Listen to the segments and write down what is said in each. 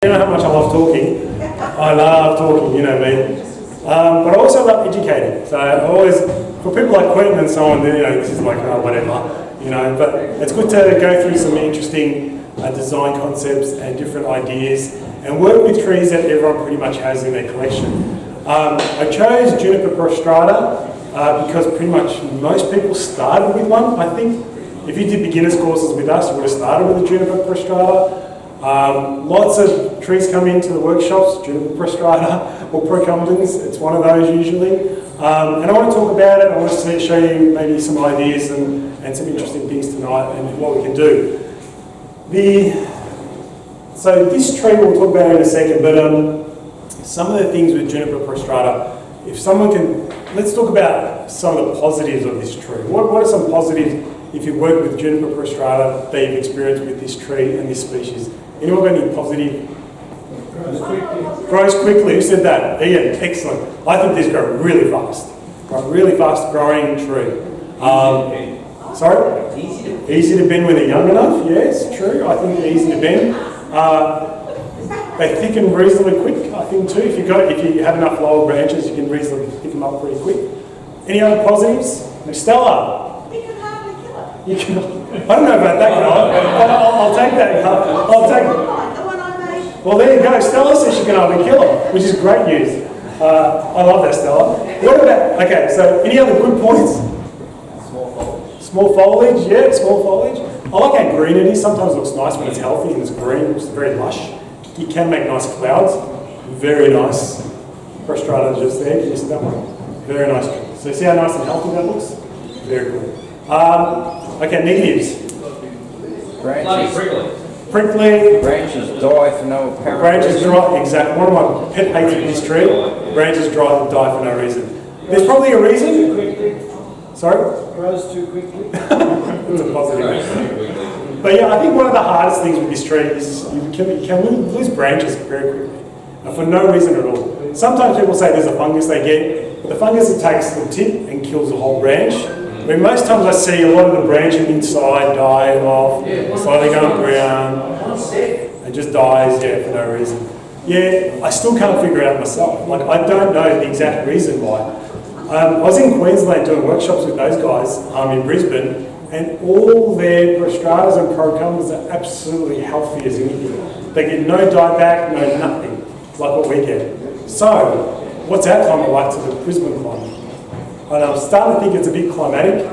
You know how much I love talking. I love talking, you know me. But I also love educating. So I always, for people like Quentin and so on, you know, this is like, whatever, you know, but it's good to go through some interesting design concepts and different ideas and work with trees that everyone pretty much has in their collection. I chose Juniper prostrata because pretty much most people started with one, I think. If you did beginners courses with us, you would have started with a Juniper prostrata. Lots of trees come into the workshops, Juniper prostrata or procumbens, it's one of those usually. And I want to talk about it, I want to show you maybe some ideas and some interesting things tonight and what we can do. So this tree we'll talk about in a second, but some of the things with Juniper prostrata, if someone can, let's talk about some of the positives of this tree. What are some positives if you work with Juniper prostrata that you've experienced with this tree and this species? Anyone got any positive? Grows quickly. Who said that? Ian, excellent. I think these grow really fast. Right, really fast growing tree. Sorry? Easy to bend when they're young enough. Yes, true. I think they're easy to bend. They thicken reasonably quick, I think too. If you have enough lower branches, you can reasonably pick them up pretty quick. Any other positives? Stella? You can hardly kill it. You can, I don't know about that guy. I'll take that. I'll take it. The one I made. Well, there you go. Stella says she can hardly kill it, which is great news. I love that, Stella. What about, okay, so any other good points? Small foliage. Small foliage, yeah, small foliage. I like how green it is. Sometimes it looks nice when it's healthy and it's green, it's very lush. You can make nice clouds. Very nice. Prostrata just there. Can you see that one? Very nice. So see how nice and healthy that looks? Very cool. Okay, negatives. Branches. Prickly. Branches die for no apparent Branches reason. dry. Exactly. One of my pet hates with this tree. Branches dry and die for no reason. There's probably a reason. Sorry? Grows too quickly. It's a positive. But yeah, I think one of the hardest things with this tree is you can lose branches very quickly, for no reason at all. Sometimes people say there's a fungus they get, but the fungus attacks the tip and kills the whole branch. I mean, most times I see a lot of the branching inside dying off, slowly going brown. It just dies, yeah, for no reason. Yeah, I still can't figure it out myself. Like, I don't know the exact reason why. I was in Queensland doing workshops with those guys in Brisbane, and all their prostratas and procumbens are absolutely healthy as anything. They get no dieback, no nothing, like what we get. So, what's our climate like to the Brisbane climate? And I'm starting to think it's a bit climatic.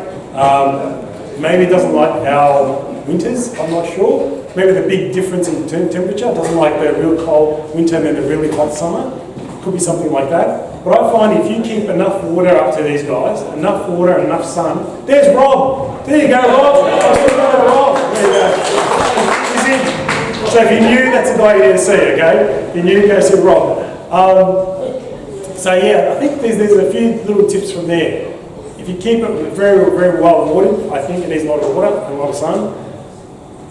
Maybe it doesn't like our winters, I'm not sure. Maybe the big difference in temperature doesn't like the real cold winter and then the really hot summer. Could be something like that. But I find if you keep enough water up to these guys, enough water and enough sun, there's Rob. There you go, Rob. Rob. There you go. He's in. So if you knew, that's the guy you didn't see, okay? If you knew, go see Rob. So yeah, I think there's a few little tips from there. If you keep it very, very well watered, I think it needs a lot of water and a lot of sun.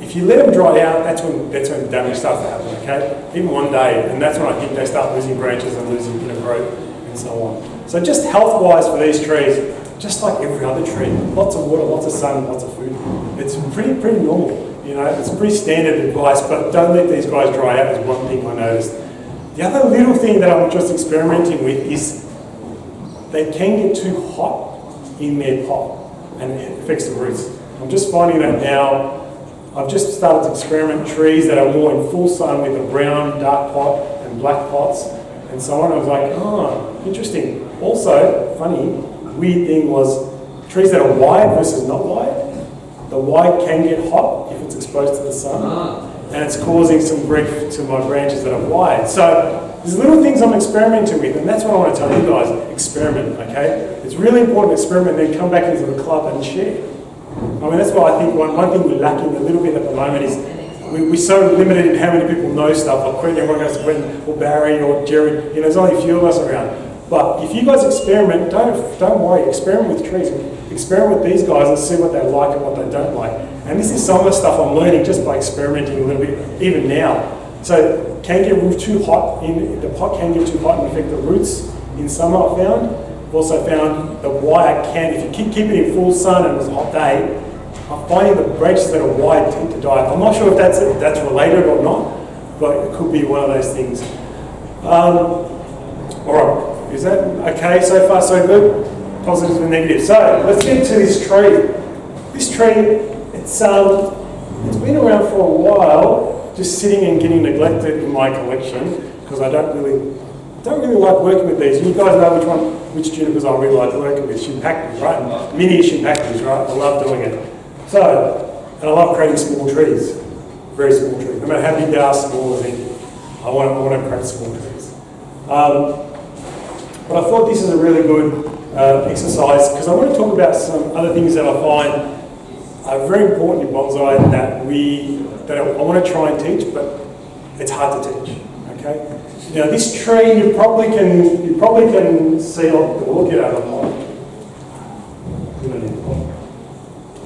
If you let them dry out, that's when damage starts to happen, okay? Even one day, and that's when I think they start losing branches and losing growth and so on. So just health-wise for these trees, just like every other tree, lots of water, lots of sun, lots of food. It's pretty normal, you know, it's pretty standard advice, but don't let these guys dry out is one thing I noticed. The other little thing that I'm just experimenting with is they can get too hot in their pot and it affects the roots. I'm just finding that now. I've just started to experiment trees that are more in full sun with a brown, dark pot and black pots and so on. I was like, oh, interesting. Also, funny, weird thing was trees that are wide versus not wide. The wide can get hot if it's exposed to the sun, and it's causing some grief to my branches that are wide. So there's little things I'm experimenting with, and that's what I want to tell you guys, experiment, okay? It's really important to experiment and then come back into the club and share. I mean, that's why I think one thing we're lacking a little bit at the moment is we're so limited in how many people know stuff. Like Quentin, everyone goes to Quentin or Barry or Jerry. You know, there's only a few of us around. But if you guys experiment, don't worry. Experiment with trees. Experiment with these guys and see what they like and what they don't like. And this is some of the stuff I'm learning just by experimenting a little bit, even now. So, can get too hot. The pot can get too hot and affect the roots in summer, I've found. I've also found the wire can, if you keep it in full sun and it's a hot day, I'm finding the branches that are wide tend to die. I'm not sure if that's related or not, but it could be one of those things. All right, is that okay so far so good? Positives and negatives. So let's get to this tree. This tree, it's been around for a while, just sitting and getting neglected in my collection because I don't really like working with these. You guys know which junipers I really like working with. Shimpactus, right? Mini shimpactus, right? I love doing it. So, and I love creating small trees, very small trees. No matter how big they are, small as anything. I want to create small trees. But I thought this is a really good exercise because I want to talk about some other things that I find are very important in bonsai that I want to try and teach, but it's hard to teach. Okay. Now this tree you probably can see. Look at it.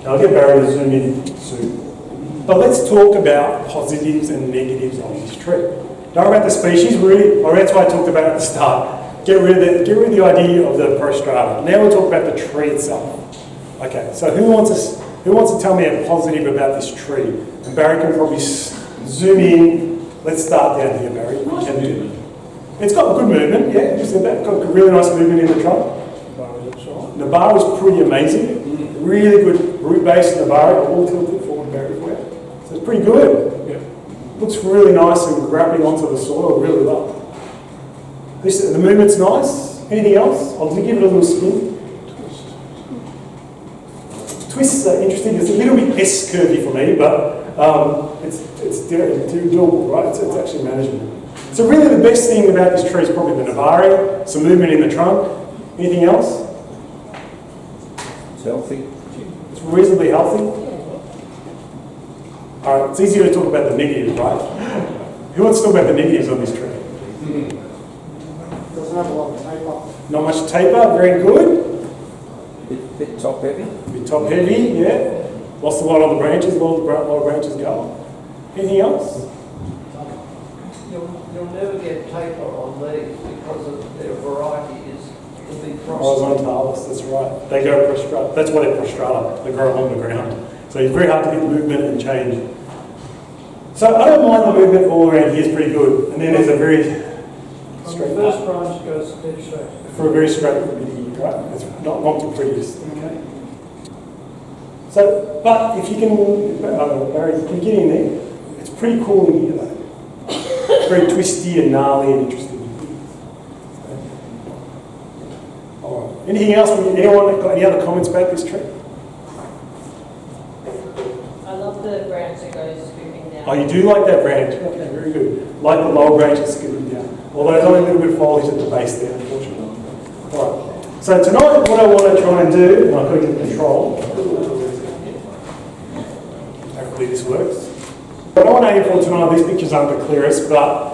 I'll get Barry to zoom in soon. But let's talk about positives and negatives on this tree. Don't worry about the species, really. That's why I talked about it at the start. Get rid of the idea of the prostrata. Now we'll talk about the tree itself. Okay, so who wants to tell me a positive about this tree? And Barry can probably zoom in. Let's start down here, Barry. We can do it. It's got good movement, yeah, you said that. Got really nice movement in the trunk. The bar is pretty amazing. Really good root base in the bar. All tilted forward, Barry, for you. So it's pretty good. Yeah. Looks really nice and grabbing onto the soil really well. The movement's nice. Anything else? I'll give it a little spin. Twists are interesting. It's a little bit S-curvy for me, but it's doable, right? It's actually manageable. So really the best thing about this tree is probably the Navari, some movement in the trunk. Anything else? It's healthy. It's reasonably healthy. All right, it's easier to talk about the negatives, right? Who wants to talk about the negatives on this tree? Doesn't have a lot of taper. Not much taper, very good. Bit top heavy. Bit top heavy, yeah. Lost a lot on the branches, a lot of branches go. Anything else? You'll never get taper on these because of their variety is the big Horizontalis, that's right. They go prostrata. That's why they're prostrata. They grow along the ground. So it's very hard to get movement and change. So I don't mind the movement all around here is pretty good. And then there's a very straight the first branch goes dead straight. For a very straight bit, right? It's not the prettiest. Okay. So, but if you can, Barry, if you get in there, it's pretty cool in here though. It's very twisty and gnarly and interesting. All right. Anything else? Anyone got any other comments about this tree? I love the branch that goes scooping down. Oh, you do like that branch? Okay, very good. Like the lower branches scooping down. Although there's only a little bit of foliage at the base there, unfortunately. All right. So tonight, what I want to try and do, and I've got to get control. Hopefully this works. What I want to aim for tonight, these pictures aren't the clearest, but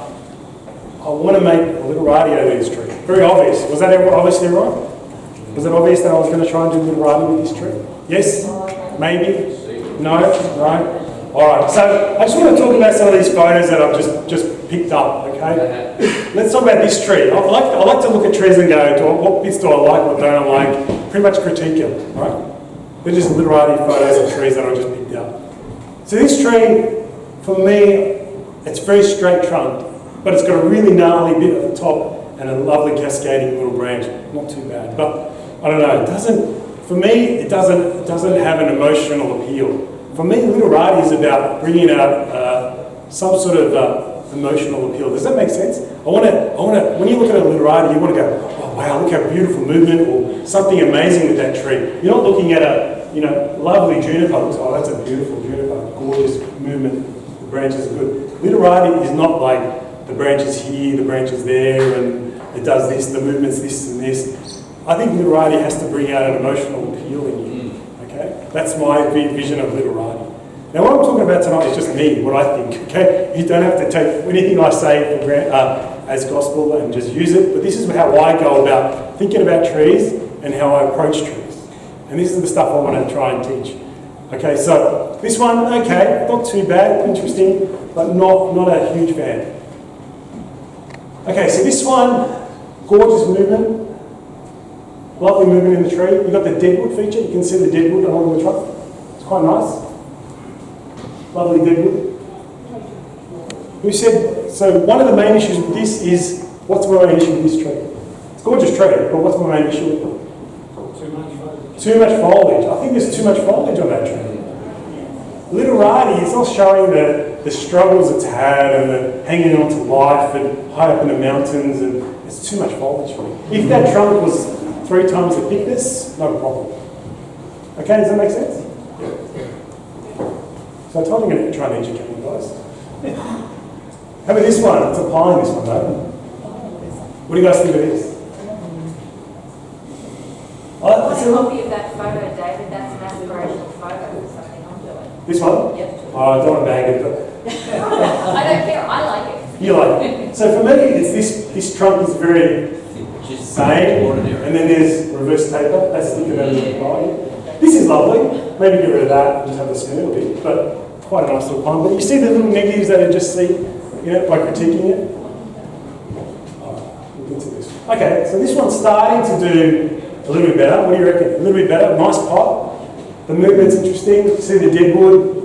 I want to make a Literati over this tree. Very obvious. Was that obvious to everyone? Was it obvious that I was going to try and do Literati with this tree? Yes? Maybe? No? No? Alright, so I just want to talk about some of these photos that I've just picked up, okay? Let's talk about this tree. I like to look at trees and go, what bits do I like, what don't I like? Pretty much critique them, right? They're just Literati photos of trees that I just picked up. So this tree, for me, it's very straight trunk, but it's got a really gnarly bit at the top and a lovely cascading little branch. Not too bad, but I don't know. It doesn't have an emotional appeal. For me, Literati is about bringing out some sort of emotional appeal. Does that make sense? I want to. When you look at a Literati, you want to go, oh wow, look how beautiful movement, or something amazing with that tree. You're not looking at a lovely juniper. Oh, that's a beautiful juniper, gorgeous movement. The branches are good. Literati is not like the branches here, the branches there, and it does this, the movement's this and this. I think Literati has to bring out an emotional appeal in you. Okay, that's my vision of Literati. Now, what I'm talking about tonight is just me, what I think. Okay, you don't have to take anything I say for as gospel and just use it. But this is how I go about thinking about trees and how I approach trees. And this is the stuff I want to try and teach. Okay, so this one, okay, not too bad, interesting, but not a huge fan. Okay, so this one, gorgeous movement. Lovely movement in the tree. You've got the Deadwood feature. You can see the Deadwood along the trunk. It's quite nice. Lovely Deadwood. Who said, so one of the main issues with this is, what's my main issue with this tree? It's a gorgeous tree, but what's my main issue with it? Too much foliage. I think there's too much foliage on that tree. Literati, it's not showing the struggles it's had and the hanging on to life and high up in the mountains, and it's too much foliage for me. If that trunk was 3 times the thickness, no problem. Okay, does that make sense? So I told you I'm going to try and educate you guys. How about this one? It's a pine, this one, though. What do you guys think of this? I want a copy of that photo, David. That's an aspirational photo for something I'm doing. This one? Yep. Oh, I don't want to bag it, but I don't care. I like it. you like it. So for me, it's this trunk is very same, and then there's reverse taper. That's thicker than the body. This is lovely. Maybe get rid of that and just have the smell a bit, but quite a nice little pine. But you see the little negatives that I just see, by critiquing it. We'll get to this. Okay, so this one's starting to do a little bit better. What do you reckon? A little bit better. Nice pot. The movement's interesting. See the deadwood,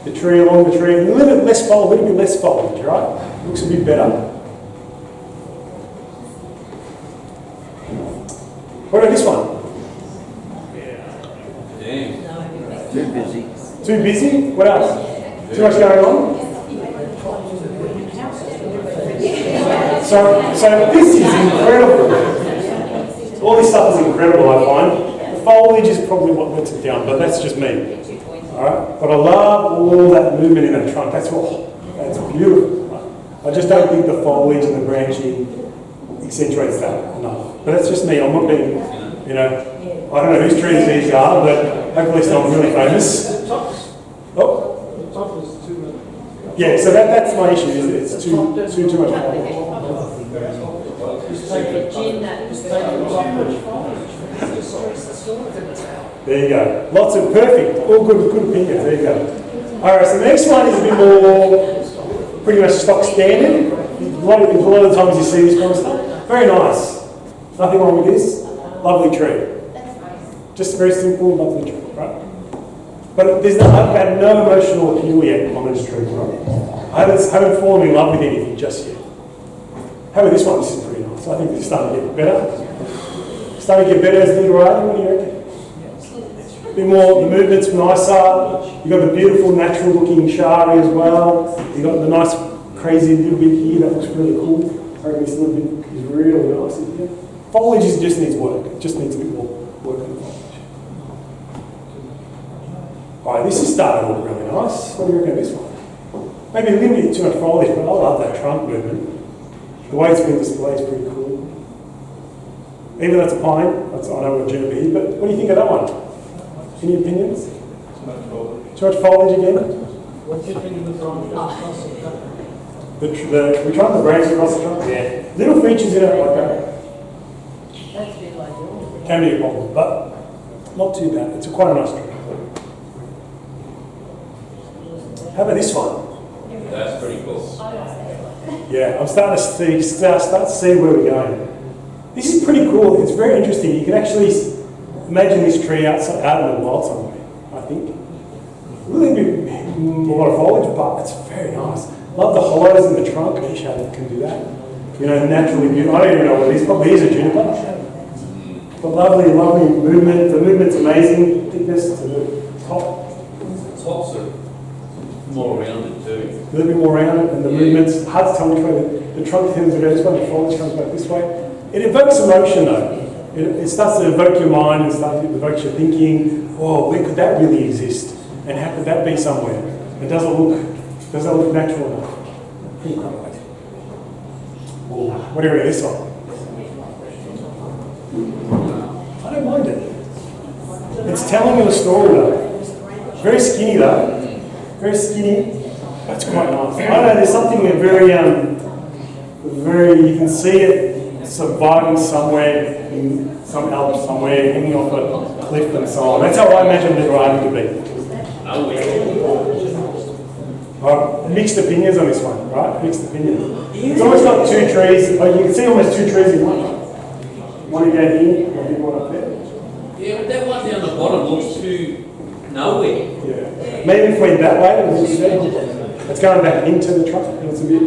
the tree along the tree. A little bit less foliage, right? Looks a bit better. What about this one? Too busy. Too busy? What else? Too much going on? So this is incredible. All this stuff is incredible, I find. The foliage is probably what lets it down, but that's just me. Alright? But I love all that movement in that trunk. That's beautiful. I just don't think the foliage and the branching accentuates that enough. But that's just me. I'm not being, I don't know whose trees these are, but hopefully someone's really famous. Oh. Yeah, so that's my issue, is it's too much foliage. There you go. Lots of perfect, all good opinions. There you go. All right, so the next one is a bit more pretty much stock standard. A lot of the times you see this kind of stuff. Very nice. Nothing wrong with this. Lovely tree. Just a very simple, lovely tree, right? But I've had no emotional appeal yet on this tree, right? I haven't fallen in love with anything just yet. How about this one? This is pretty nice. I think this is starting to get better. Starting to get better as Literati. What do you reckon? A bit more, the movement's nicer. You've got the beautiful natural looking Shari as well. You've got the nice crazy little bit here that looks really cool. I reckon this little bit is really nice in here. Foliage just needs work. It just needs a bit more work on the foliage. Alright, this is starting to look really nice. What do you reckon of this one? Maybe a little bit too much foliage, but I love that trunk movement. The way it's been displayed is pretty cool. Even though it's a pine, I know what Juniper is, but what do you think of that one? Any opinions? Too much foliage again? What's your opinion of the branch across the trunk? We tried the branch across the trunk? Yeah. Little features in it like that. That's a bit like yours. Can be a problem, but not too bad. It's quite a nice tree. How about this one? That's pretty cool. Yeah, I'm starting to start to see where we're going. This is pretty cool. It's very interesting. You can actually imagine this tree out in the wild somewhere, I think. A little bit, a lot of foliage, but it's very nice. Love the hollows in the trunk. I wish I can do that. Naturally beautiful. I don't even know what it is. Probably is a juniper. But lovely, lovely movement. The movement's amazing. Thickness to the top. Tops are more rounded too. A little bit more rounded, and the movement's hard to tell which way the trunk tends to go this way, the foliage comes back this way. It evokes emotion though. It starts to evoke your mind, it starts to evoke your thinking, oh, where could that really exist? And how could that be somewhere? It doesn't look natural enough. What do you reckon of this one? I don't mind it. It's telling you a story though. Very skinny though. Very skinny. That's quite nice. I don't know, there's something very, you can see it surviving somewhere in some Alps somewhere, hanging off a cliff and so on. That's how I imagine Literati to be. Right, mixed opinions on this one, right? Mixed opinions. It's almost got 2 trees. Oh, you can see almost 2 trees in one. One down here, and a big one up there. Yeah, but that one down the bottom looks too nowhere. Yeah. Maybe if we went that way, we'll see. It's going back into the trunk, and it's a bit.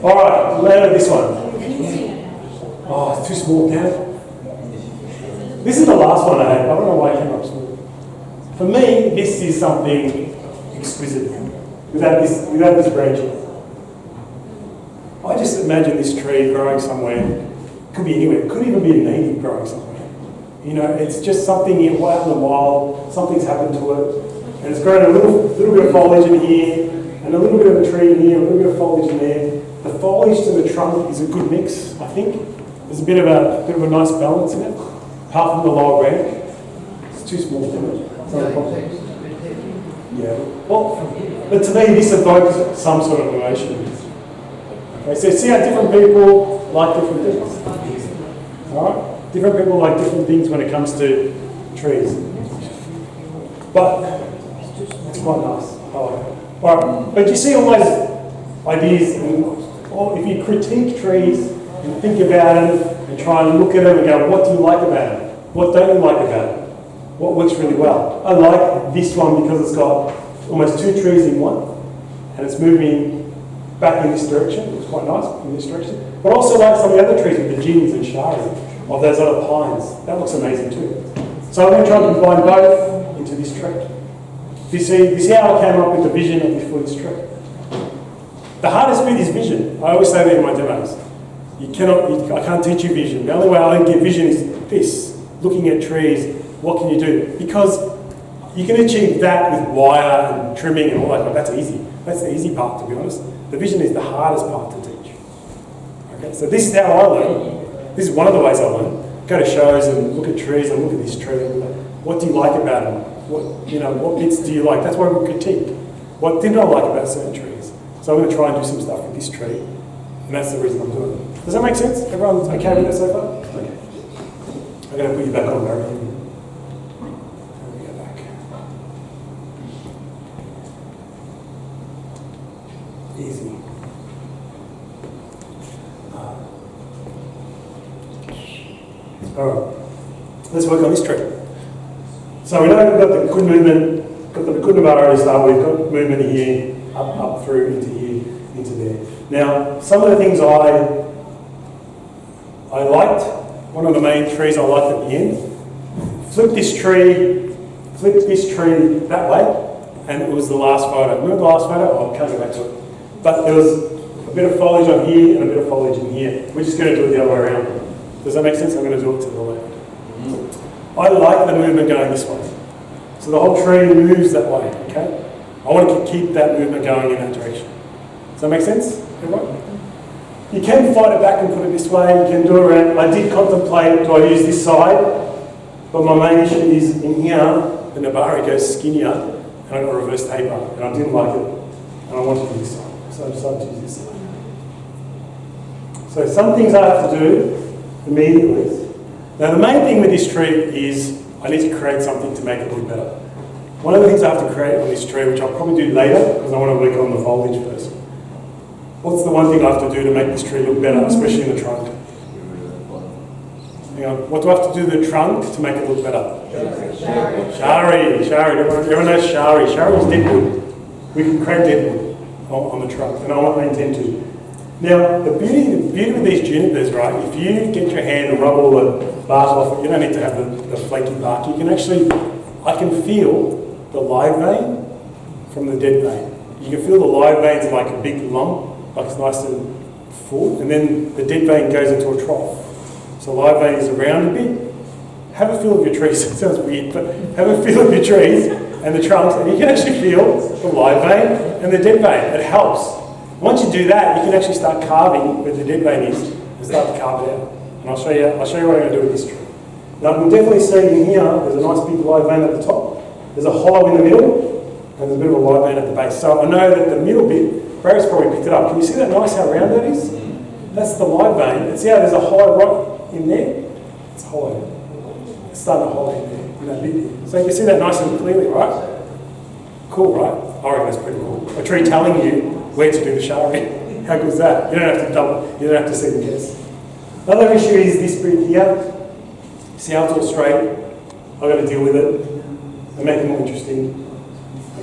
All right, later this one. Oh, it's too small now. This is the last one I had. I don't know why it came up small. For me, this is something exquisite. Without this branching. I just imagine this tree growing somewhere. Could be anywhere. It could even be a native growing somewhere. You know, it's just something out in the wild. Something's happened to it, and it's grown a little bit of foliage in here, and a little bit of a tree in here, a little bit of foliage in there. The foliage to the trunk is a good mix, I think. There's a bit of a nice balance in it, apart from the lower branch. It's too small, isn't it? Yeah. Well, but to me, this evokes some sort of emotion. Okay, so see how different people like different things. All right, different people like different things when it comes to trees. But it's quite nice. All right, but you see all those ideas, or if you critique trees and think about them and try and look at them and go, what do you like about it? What don't you like about it? What works really well? I like this one because it's got almost 2 trees in one, and it's moving back in this direction. It's quite nice in this direction. But also like some of the other trees with the Jins and Shari, of those other pines. That looks amazing too. So I'm going to try and combine both into this tree. You see how I came up with the vision of this for this tree? The hardest bit is vision. I always say that in my demos. I can't teach you vision. The only way I get vision is this, looking at trees. What can you do? Because you can achieve that with wire and trimming and all that. That's easy. That's the easy part, to be honest. The vision is the hardest part to teach. Okay, so this is how I learn. This is one of the ways I learn. Go to shows and look at trees and look at this tree. What do you like about them? What bits do you like? That's why we critique. What didn't I like about certain trees? So I'm going to try and do some stuff with this tree, and that's the reason I'm doing it. Does that make sense? Everyone's okay with that so far? Okay. I'm going to put you back on, Barry. Let me go back. Easy. All right. Let's work on this tree. So we know we've got the good movement, got the good Navarro to start with, got movement here, up through into here, into there. Now, some of the things I liked, one of the main trees I liked at the end, flip this tree that way, and it was the last photo. Remember the last photo? Oh, I can't go back to it. But there was a bit of foliage on here and a bit of foliage in here. We're just going to do it the other way around. Does that make sense? I'm going to do it to the left. I like the movement going this way. So the whole tree moves that way, okay? I want to keep that movement going in that direction. Does that make sense, everyone? You can fight it back and put it this way, you can do it around. I did contemplate, do I use this side? But my main issue is in here, the Navarro goes skinnier, and I got a reverse taper, and I didn't like it, and I wanted to do this side. So I decided to use this side. So some things I have to do immediately. Now the main thing with this tree is I need to create something to make it look better. One of the things I have to create on this tree, which I'll probably do later, because I want to work on the foliage first. What's the one thing I have to do to make this tree look better, especially in the trunk? Hang on, what do I have to do to the trunk to make it look better? Shari. Everyone knows Shari. Shari is Deadwood. We can create Deadwood on the trunk, and I intend to. Now, the beauty with these junipers, right, if you get your hand and rub all the bark off it, you don't need to have the flaky bark. You can actually, I can feel the live vein from the dead vein. You can feel the live veins like a big lump, like it's nice and full, and then the dead vein goes into a trough. So live vein is around a bit. Have a feel of your trees. It sounds weird, but have a feel of your trees and the trunks, and you can actually feel the live vein and the dead vein. It helps. Once you do that, you can actually start carving where the dead vein is and start to carve it out. And I'll show you what I'm going to do with this tree. Now I can definitely see in here, there's a nice big live vein at the top. There's a hollow in the middle, and there's a bit of a live vein at the base. So I know that the middle bit, Barry's probably picked it up. Can you see that nice how round that is? That's the live vein. And see how there's a hollow right in there? It's hollow. It's starting to hollow in there, in that bit there. So you can see that nice and clearly, right? Cool, right? I reckon that's pretty cool. A tree telling you where to do the Shari. How good is that? You don't have to double, you don't have to second guess. Another issue is this bit here. See how it's all straight? I've got to deal with it and make it more interesting.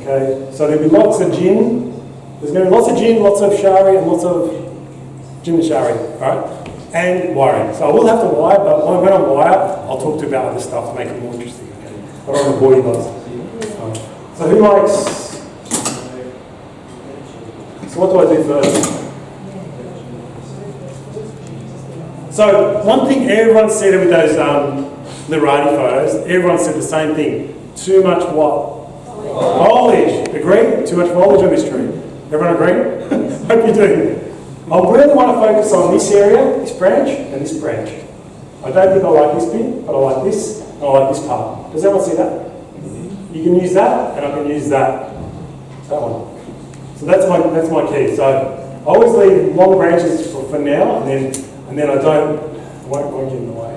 Okay, so there'll be lots of Jin. There's going to be lots of Jin, lots of Shari, and lots of Jin and Shari, alright? And wiring. So I will have to wire, but when I wire, I'll talk to you about other stuff to make it more interesting. Okay? I don't want to bore you guys. So who likes... So what do I do first? So one thing everyone said with those Literati photos, everyone said the same thing. Too much what? Foliage. Agree? Too much foliage on this tree. Everyone agree? Hope you do. I really want to focus on this area, this branch, and this branch. I don't think I like this bit, but I like this, and I like this part. Does everyone see that? You can use that, and I can use that. That one. So that's my key. So I always leave long branches for now, and then I won't get in the way.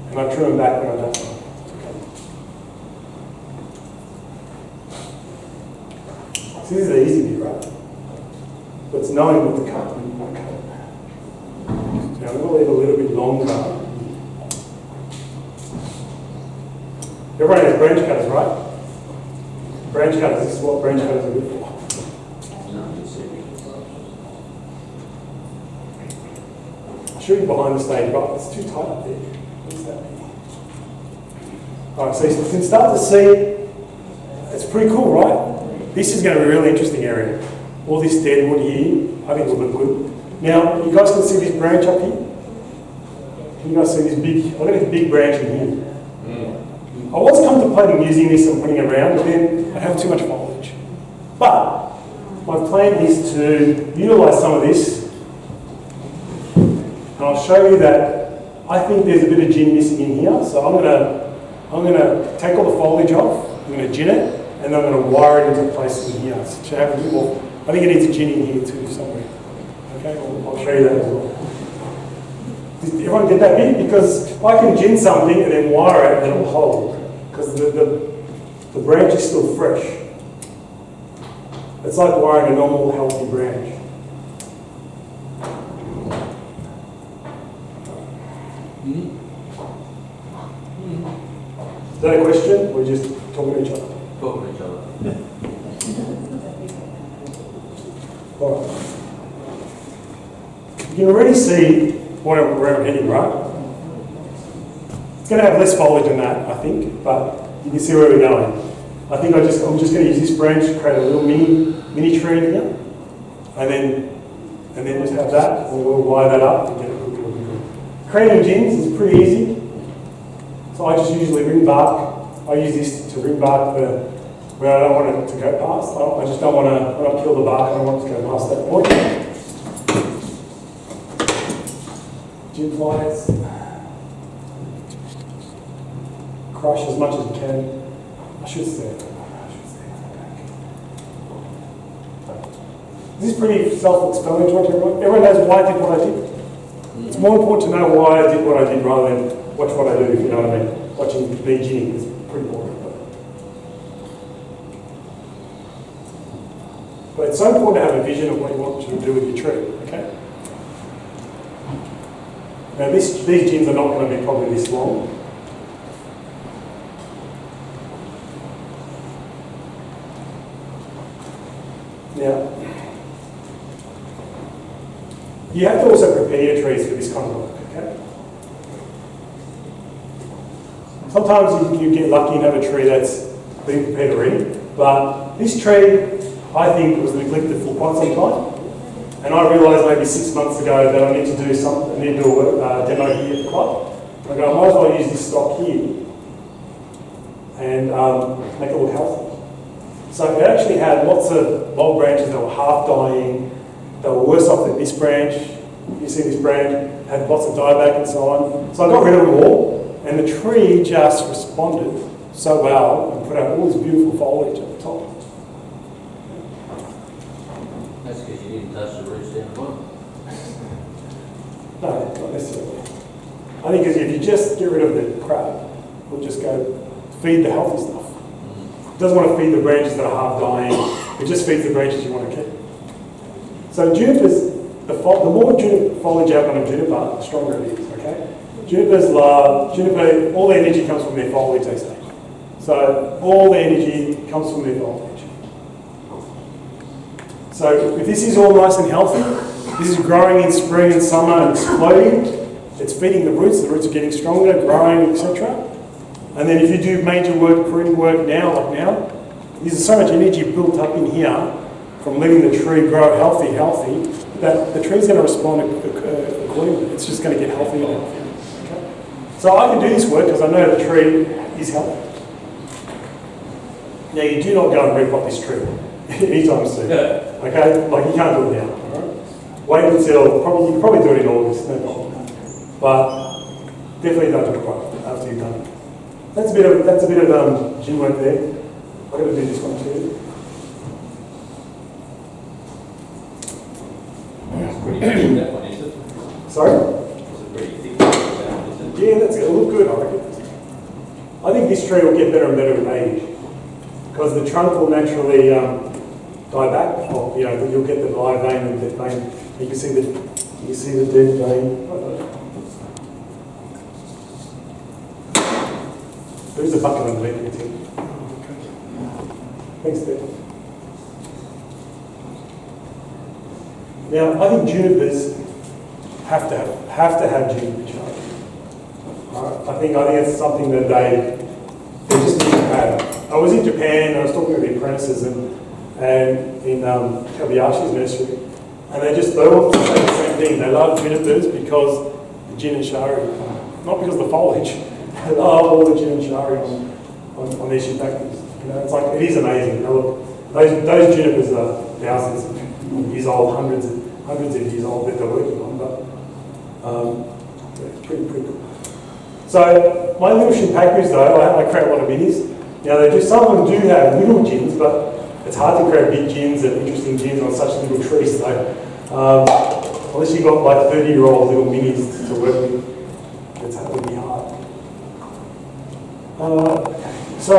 And I trim them back when I don't. So this is the easy bit, right? But it's knowing what to cut and not cut. Now I'm going to leave a little bit longer. Everyone has branch cutters, right? Branch cutters, this is what branch cutters are good for. I'll show you behind the stage, but it's too tight up there. What's that mean? Alright, so you can start to see, it's pretty cool, right? This is going to be a really interesting area. All this deadwood here, I think will look good. Now, you guys can see this branch up here? Can you guys see this big, I've got this big branch in here. I was contemplating using this and putting it around, but then I'd have too much foliage. But, my plan is to utilise some of this, and I'll show you that I think there's a bit of gin missing in here, so I'm going to take all the foliage off, I'm going to gin it, and then I'm going to wire it into place in here to have a bit more. I think it needs a gin in here too somewhere. Okay, I'll show you that as well. Did everyone get that bit? Because I can gin something and then wire it and it will hold. Because the branch is still fresh. It's like wiring a normal healthy branch. Is that a question? We're just talking to each other. Talking to each other. All right. You can already see where I'm heading, right? It's going to have less foliage than that, I think, but you can see where we're going. I think I'm just going to use this branch to create a little mini tree in here, and then just have that, and we'll wire that up and get it good. Creating gins is pretty easy. So I just usually ring bark. I use this to ring bark where I don't want it to go past. I just don't want to, when I kill the bark, I don't want it to go past that point. Gin flies. Crush as much as you can. I should stay. This is pretty self-explanatory to everyone. Everyone knows why I did what I did. It's more important to know why I did what I did rather than watch what I do, if you know what I mean. Watching me ginning is pretty boring. But it's so important to have a vision of what you want to do with your tree, okay? Now these gins are not going to be probably this long. Now, you have to also prepare your trees for this kind of work, okay? Sometimes you get lucky and have a tree that's been prepared already, but this tree, I think, was neglected for quite some time. And I realised maybe 6 months ago that I need to do something, I need to do a demo here at the club. I go, I might as well use this stock here and make it look healthy. So it actually had lots of long branches that were half dying, that were worse off than this branch. You see this branch had lots of dieback and so on. So I got rid of them all, and the tree just responded so well and put out all this beautiful foliage at the top. That's because you didn't touch the roots down the bottom. No, not necessarily. I think if you just get rid of the crap, we'll just go feed the healthy stuff. It doesn't want to feed the branches that are half dying. It just feeds the branches you want to keep. So junipers, the more foliage you have on a juniper, the stronger it is, okay? Junipers all the energy comes from their foliage, they say. So all the energy comes from their foliage. So if this is all nice and healthy, this is growing in spring and summer and exploding, it's feeding the roots are getting stronger, growing, etc. And then if you do major work, pruning work now, like now, there's so much energy built up in here from letting the tree grow healthy, that the tree's going to respond accordingly. It's just going to get healthier and healthier. Okay? So I can do this work because I know the tree is healthy. Now you do not go and repot this tree anytime soon. Okay? Like you can't do it now. Alright? Wait until, you can probably do it in August, no problem. But definitely don't do it right after you've done it. That's a bit of gin work there. I'm going to do this one too. It's pretty thick, that one, is it? Sorry? It's a pretty thick one, isn't it? Yeah, that's going to look good, I reckon. I think this tree will get better and better with age because the trunk will naturally die back. Or, you'll get the live vein and dead vein. You can see the dead vein. There's a bucket underneath it too. Thanks, Dave. Now, I think junipers have to have juniper charge. I think it's something that they just need to have. I was in Japan. I was talking to the apprentices and in Kobayashi's nursery, and they all say the same thing. They love junipers because the Jin and Shari, not because of the foliage. They love all the Jin and Shari on their shiitakes. It's like, it is amazing. Look, those junipers are thousands of years old, hundreds of years old that they're working on, but it's pretty cool. So my little shiitakes though, I create a lot of minis. Now some of them do have little gins, but it's hard to create big gins and interesting gins on such little trees. So unless you've got like 30-year-old little minis to work with, it's going to be hard. So,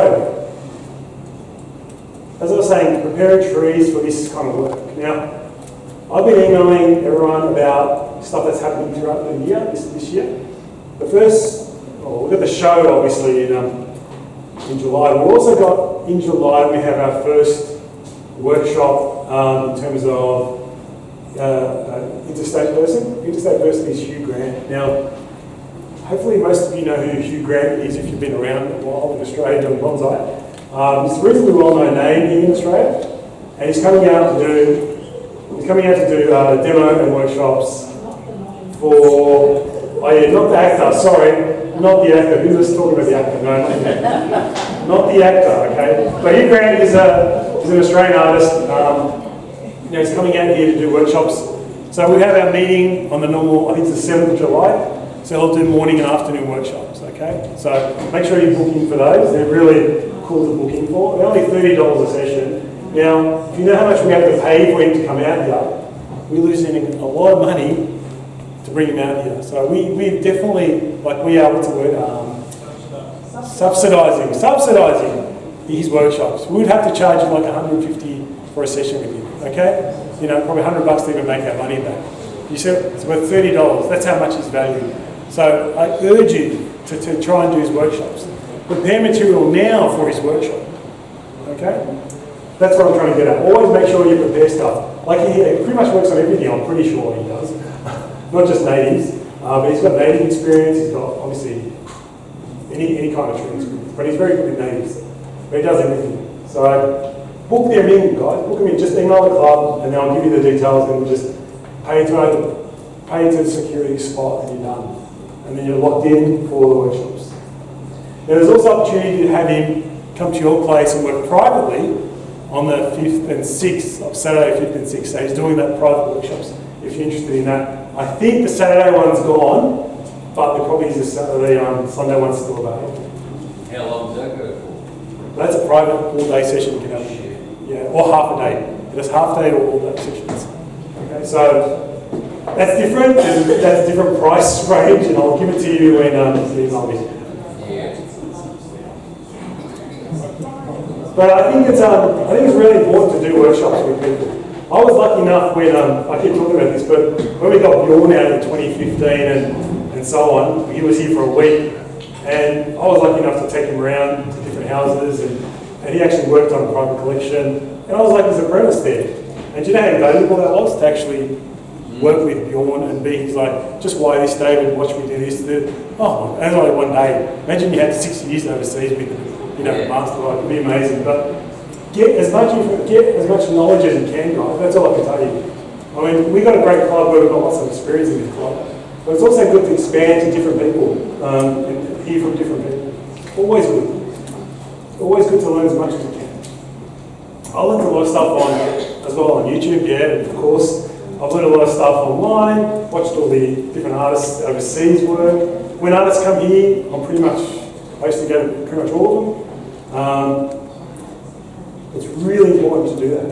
as I was saying, preparing trees for this kind of work. Now, I've been emailing everyone about stuff that's happening throughout the year, this year. The first, we've got the show obviously in July. We've also got, in July, we have our first workshop in terms of interstate person. Interstate person is Hugh Grant. Now, hopefully most of you know who Hugh Grant is if you've been around a while in Australia doing bonsai. He's a reasonably well-known name here in Australia, and he's coming out to do demo and workshops for, not the actor, sorry, not the actor. Who was talking about the actor? No, not the actor, okay? But Hugh Grant is an Australian artist. He's coming out here to do workshops. So we have our meeting on the normal, I think it's the 7th of July. So he'll do morning and afternoon workshops, okay? So make sure you're booking for those. They're really cool to book in for. They're only $30 a session. Now, if you know how much we have to pay for him to come out here, we're losing a lot of money to bring him out here. So we definitely, we are, subsidising his workshops. We would have to charge him like $150 for a session with him, okay? Probably $100 to even make our money back. You see, it's worth $30. That's how much he's valued. So I urge you to try and do his workshops. Prepare material now for his workshop, okay? That's what I'm trying to get at. Always make sure you prepare stuff. He pretty much works on everything, I'm pretty sure he does. Not just natives, but he's got native experience, he's got obviously any kind of tree experience, but he's very good with natives. But he does everything. So book them in, guys, book them in. Just email the club and then I'll give you the details and we'll just pay to the security spot and you're done. And then you're locked in for the workshops. Now there's also opportunity to have him come to your place and work privately on the 5th and 6th of Saturday, 5th and 6th. So he's doing that private workshops if you're interested in that. I think the Saturday one's gone, but there probably is a Sunday one's still available. How long does that go for? That's a private all-day session you can have. Yeah, or half a day. There's half-day or all-day sessions. Okay, so that's different. That's a different price range, and I'll give it to you when you email me. But I think it's really important to do workshops with people. I was lucky enough when, I keep talking about this, but when we got Bjorn out in 2015 and so on, he was here for a week, and I was lucky enough to take him around to different houses, and he actually worked on a private collection, and I was like his apprentice there. And do you know how valuable that was to actually work with Bjorn and be, he's like, just wire this, David, watch me do this. Oh, and only one day. Imagine you had 6 years overseas with, master, like, it'd be amazing. But get as much knowledge as you can, guys. That's all I can tell you. I mean, we've got a great club where we've got lots of experience in this club. But it's also good to expand to different people and hear from different people. Always good. Always good to learn as much as you can. I learned a lot of stuff as well on YouTube, yeah, of course. I've learned a lot of stuff online, watched all the different artists overseas work. When artists come here, I used to go to pretty much all of them. It's really important to do that.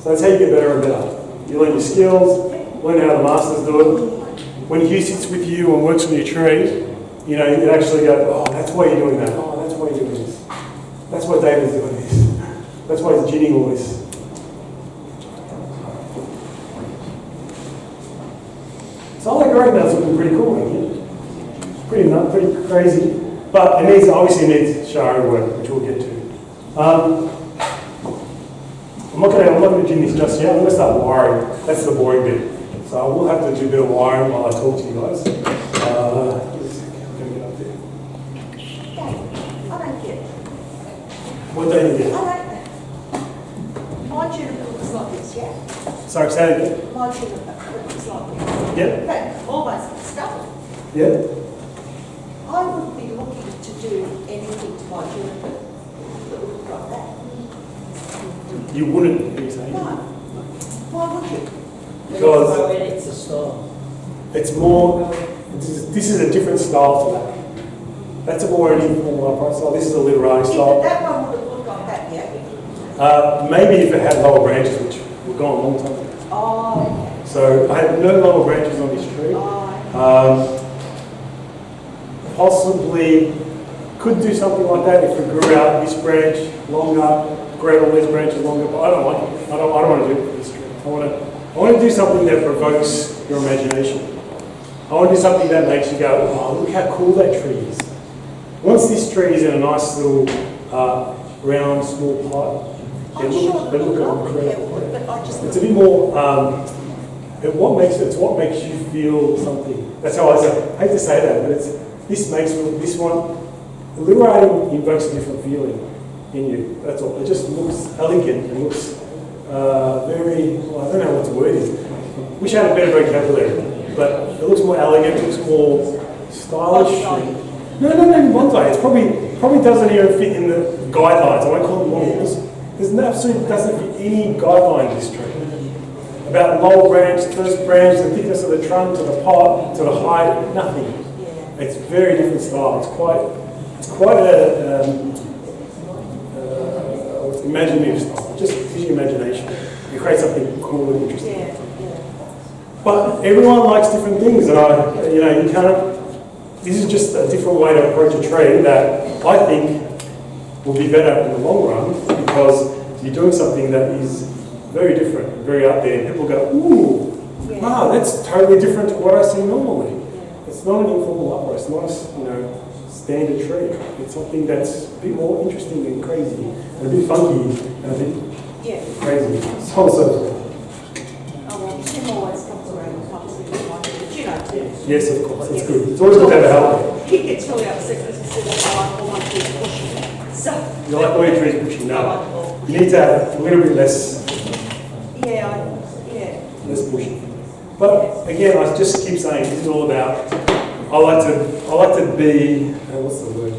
So that's how you get better and better. You learn your skills, learn how the masters do it. When Hugh sits with you and works on your tree, you can actually go, oh, that's why you're doing that. Oh, that's why you're doing this. That's why David's doing this. That's why he's ginning all this. So all that growing bell's looking pretty cool, isn't it? Pretty crazy. But obviously needs Shari work, which we'll get to. I'm not going to gin this just yet. I'm going to start wiring. That's the boring bit. So I will have to do a bit of wiring while I talk to you guys. Dad, I don't get it. What don't you I get? don't know. My juniper looks like this, yeah? Sorry, say it again. My juniper looks like this. Yep. Okay, almost stuck. Yep. I wouldn't be looking to do anything to my juniper that would look like that. You wouldn't, are you saying? No. Why would you? Because It's a style. it's more, this is a different style to that. That's a more informal upright style. This is a Literati See, but style. that one would have looked like that, yeah? Maybe if it had lower branches, which were gone a long time ago. Oh, okay. So I have no lower branches on this tree. Oh, Possibly could do something like that if we grew out this branch longer, grew all these branches longer, but I don't like it. I don't want to do it for this tree. I want to do something that provokes your imagination. I want to do something that makes you go, oh, look how cool that tree is. Once this tree is in a nice little round, small pot, I'm sure they it look would look incredible. lovely, but I just... It's a bit more, it's what makes you feel something. That's how I say it. I hate to say that, but this one, Literati invokes a different feeling in you. That's all. It just looks elegant. It looks very, well, I don't know what the word is. Wish I had a better vocabulary, but it looks more elegant, it looks more stylish. No, bonsai. It's probably doesn't even fit in the guidelines. I won't call it laws. There's absolutely doesn't fit any guideline in this tree. About lower branch, first branch, the thickness of the trunk, to the pot, to the height, nothing. It's very different style. It's quite a imaginative style. Just use your imagination. You create something cool and interesting. Yeah. But everyone likes different things, and you can't. This is just a different way to approach a tree that I think will be better in the long run because you're doing something that is very different, very out there. People go, ooh, wow, that's totally different to what I see normally. It's not an informal upright. It's not a standard tree. It's something that's a bit more interesting and crazy, and a bit funky, and a bit crazy. So on and so forth. Oh, well, Tim always comes around and comes with his one, but you know Tim. Yes, of course. It's good. It's always good to have a help. He gets really upset because he says, I like all my trees bushy. So... You like all your trees bushy? I No. like all. You need to have a little bit less bushy. But again, I just keep saying this is all about. I like to be. What's the word?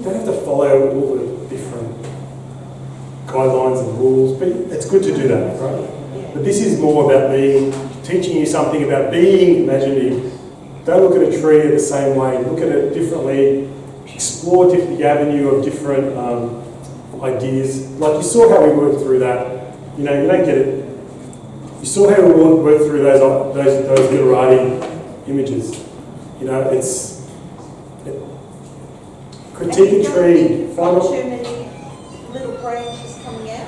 Don't have to follow all the different guidelines and rules, but it's good to do that, right? But this is more about teaching you something about being imaginative. Don't look at a tree the same way. Look at it differently. Explore the avenue of different ideas. Like you saw how we worked through that. You don't get it. You saw how we worked through those Literati images. Critique a tree. Not too many little branches coming out.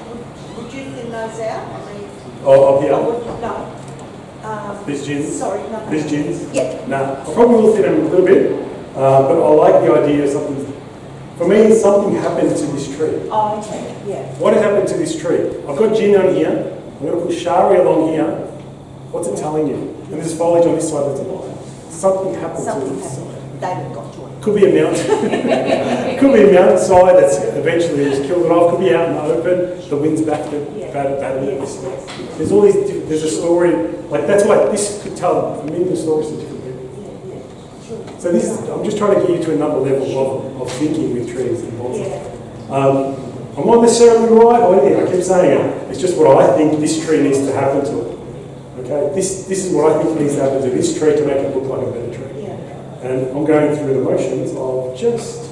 Would you thin those out? I mean, Oh, up here. no. These gins? Sorry, no. These gins? Yeah. No. I probably will thin them a little bit, but I like the idea of something For me, something happened to this tree. Oh, okay, yeah. What has happened to this tree? I've got Jin on here. I'm going to put Shari along here. What's it telling you? And there's foliage on this side that's alive. Something happened Something to this side. happened. David got to it. Could be a mountain. Could be a mountainside that's eventually just killed it off. Could be out in the open. The wind's back to bad. Yes, yes. There's all these. There's a story. Like that's why this could tell a million stories to different people. Yeah, yeah, sure. So this, I'm just trying to get you to another level of thinking with trees and bonsai. Yeah. I'm not necessarily right or anything. I keep saying it. It's just what I think this tree needs to happen to it. Okay. This is what I think needs to happen to this tree to make it look like a better tree. Yeah. And I'm going through the motions of just,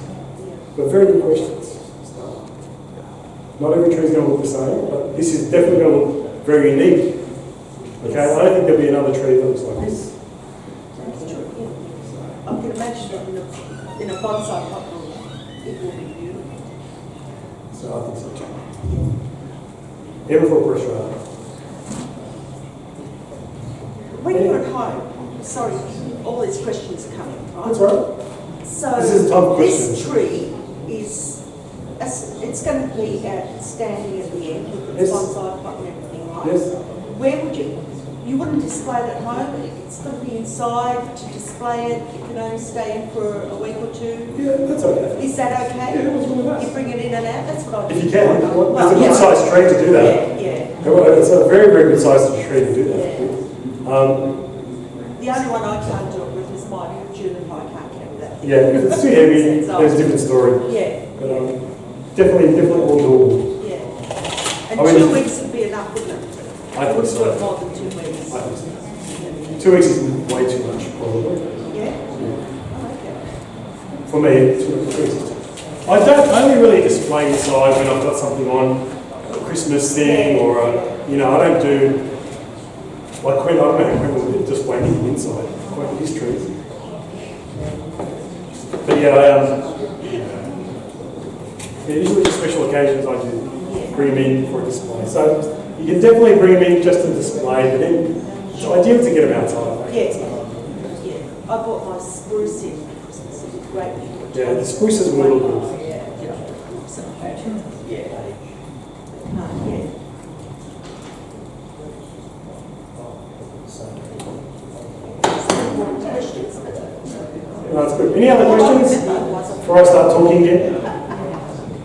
but very good questions. Not every tree is going to look the same, but this is definitely going to look very unique. Okay, I don't think there'll be another tree that looks like this. That's true, yeah. I can imagine that in a bonsai pot, it will be beautiful. So I think so too. Even for a prostrata. When you're at home, sorry, all these questions are coming, right? That's right. So This is a tough this question. tree is, it's going to be standing at the end with its Yes. bonsai pot and everything, right? Yes. Where would you wouldn't display it at home, it's going to be inside to display it, you can only stay in for a week or two. Yeah, that's okay. Is that okay? Yeah, what's wrong with that? You bring it in and out, that's what I do. If you can, there's a Well, good sized tree to do that. Yeah, It's a very, very good sized tree to do that. The only one I can't do it with is my Juniper, I can't carry that. Yeah, if it's too heavy, there's a different story. Yeah, But definitely all doable. yeah. And I mean- 2 weeks would be enough, wouldn't it? I think wouldn't do it so. more than 2 weeks. I think so. 2 weeks is way too much, probably. Yeah? Oh, okay. For me, 2 weeks is too much. I only really display inside when I've got something on, a Christmas thing, or I don't do, like Queen, I don't know, Queen will display anything inside, quite these trees. But usually just special occasions I do bring them in for a display. So you can definitely bring them in just to display, but then it's ideal to get them outside. Yeah, yeah. I bought my spruce in for Christmas, it was great. Yeah, the spruces will look good. Yeah. So, yeah. No, yeah. More questions? No, that's good. Any other questions before I start talking again?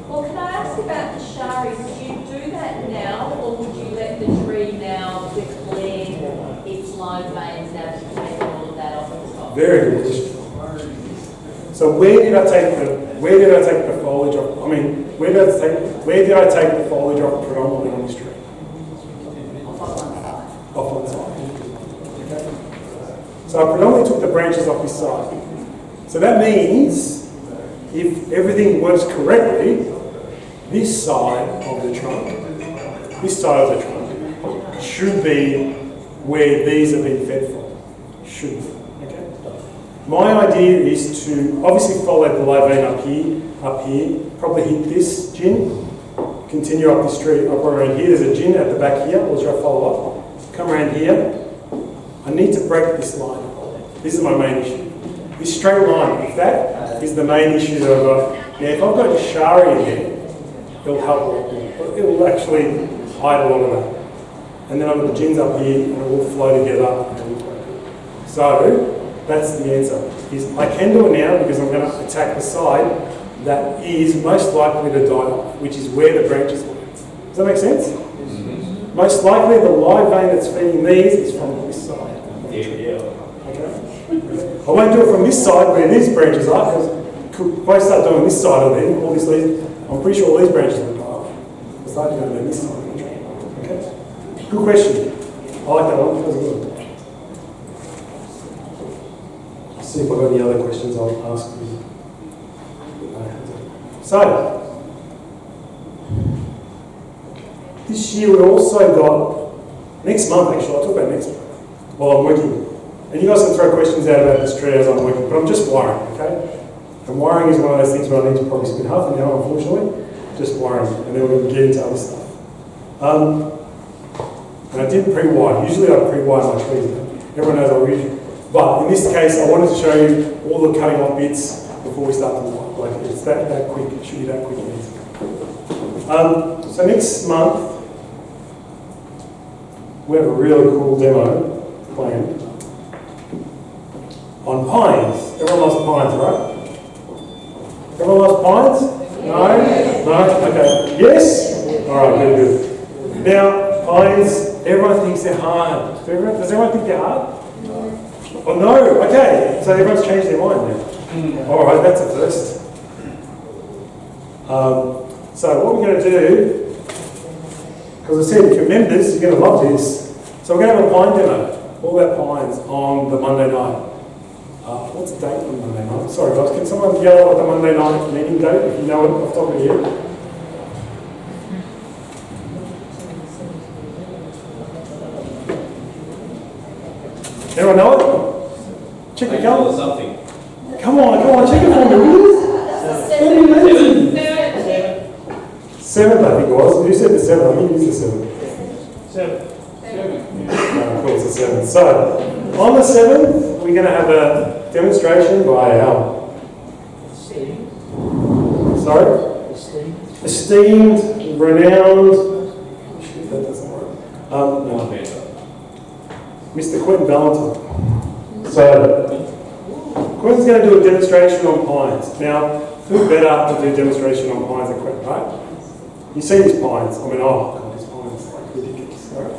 Well, can I ask about the Shari? Would you do that now, or would you let the tree now declare its low veins now that you've taken all of that off the top? Very good question. So where did I take the foliage off? I mean, where did I take the foliage off predominantly on this tree? Off one side. Okay. So I predominantly took the branches off this side. So that means if everything works correctly, this side of the trunk should be where these have been fed from. Should be. Okay. My idea is to obviously follow the low vein up here, probably hit this Jin, continue up this tree, up around here. There's a Jin at the back here, which I follow up. Come around here. I need to break this line. This is my main issue. This straight line, if that is the main issue that I've got. Now, if I've got Shari in there, it'll help a lot more. It will actually hide a lot of that. And then I've got the Jins up here, and it will flow together. So, that's the answer. I can do it now because I'm going to attack the side that is most likely to die off, which is where the branches were. Does that make sense? Mm-hmm. Most likely the live vein that's feeding these is from this side. Yeah. Okay. I won't do it from this side where these branches are, because if I start doing this side of them, all these leaves, I'm pretty sure all these branches will die off. I'll start doing them this side of the tree. Okay. Good question. I like that one. That was good. See if I've got any other questions I'll ask you. So, this year we also got, next month actually, I'll talk about next month, while I'm working. And you guys can throw questions out about this tree as I'm working, but I'm just wiring, okay? And wiring is one of those things where I need to probably spend half an hour, unfortunately, just wiring, and then we're going to get into other stuff. And I did pre-wire. Usually I pre-wire my trees. Everyone knows I usually. But in this case, I wanted to show you all the cutting off bits before we start to walk. Like it's that quick, it should be that quick and easy. So next month, we have a really cool demo planned on pines. Everyone loves pines, right? Everyone loves pines? No? No? Okay. Yes? Alright, good. Now, pines, everyone thinks they're hard. Does everyone think they're hard? Oh no, okay. So everyone's changed their mind now. Alright, that's a first. So what we're going to do, because I said if you're members, you're going to love this. So we're going to have a pine demo, all about pines on the Monday night. What's the date on Monday night? Sorry guys, can someone yell at the Monday night meeting date if you know it off the top of your head? Anyone know it? Check the calendar. Something. Come on, check it for me, will you? 7th, I think it was. You said the 7th, I think you used the 7th. 7. Of course, the 7th. So, on the 7th, we're going to have a demonstration by our esteemed, renowned, shit, that doesn't work. Mr. Quentin Valentine. So, Quentin's going to do a demonstration on pines. Now, who better to do a demonstration on pines than Quentin, right? You see these pines. I mean, oh, God, these pines are like ridiculous. Right?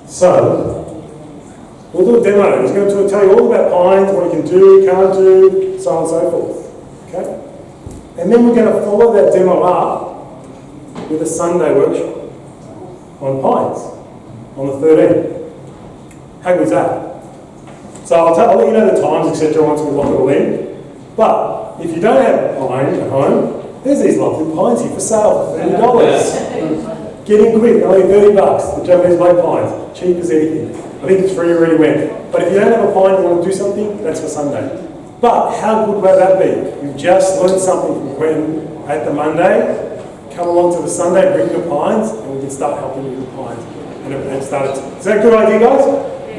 So, we'll do a demo. He's going to tell you all about pines, what you can do, can't do, so on and so forth. Okay? And then we're going to follow that demo up with a Sunday workshop on pines on the 13th. How good is that? So I'll let you know the times, etc. once we lock it all in. But if you don't have a pine at home, there's these lovely pines here for sale for $30. Get in quick, only $30. The Japanese white pines, cheap as anything. I think it's free already went. But if you don't have a pine and want to do something, that's for Sunday. But how good will that be? You've just learned something from Quentin at the Monday. Come along to the Sunday, bring your pines, and we can start helping you with the pines. And start it. Is that a good idea, guys?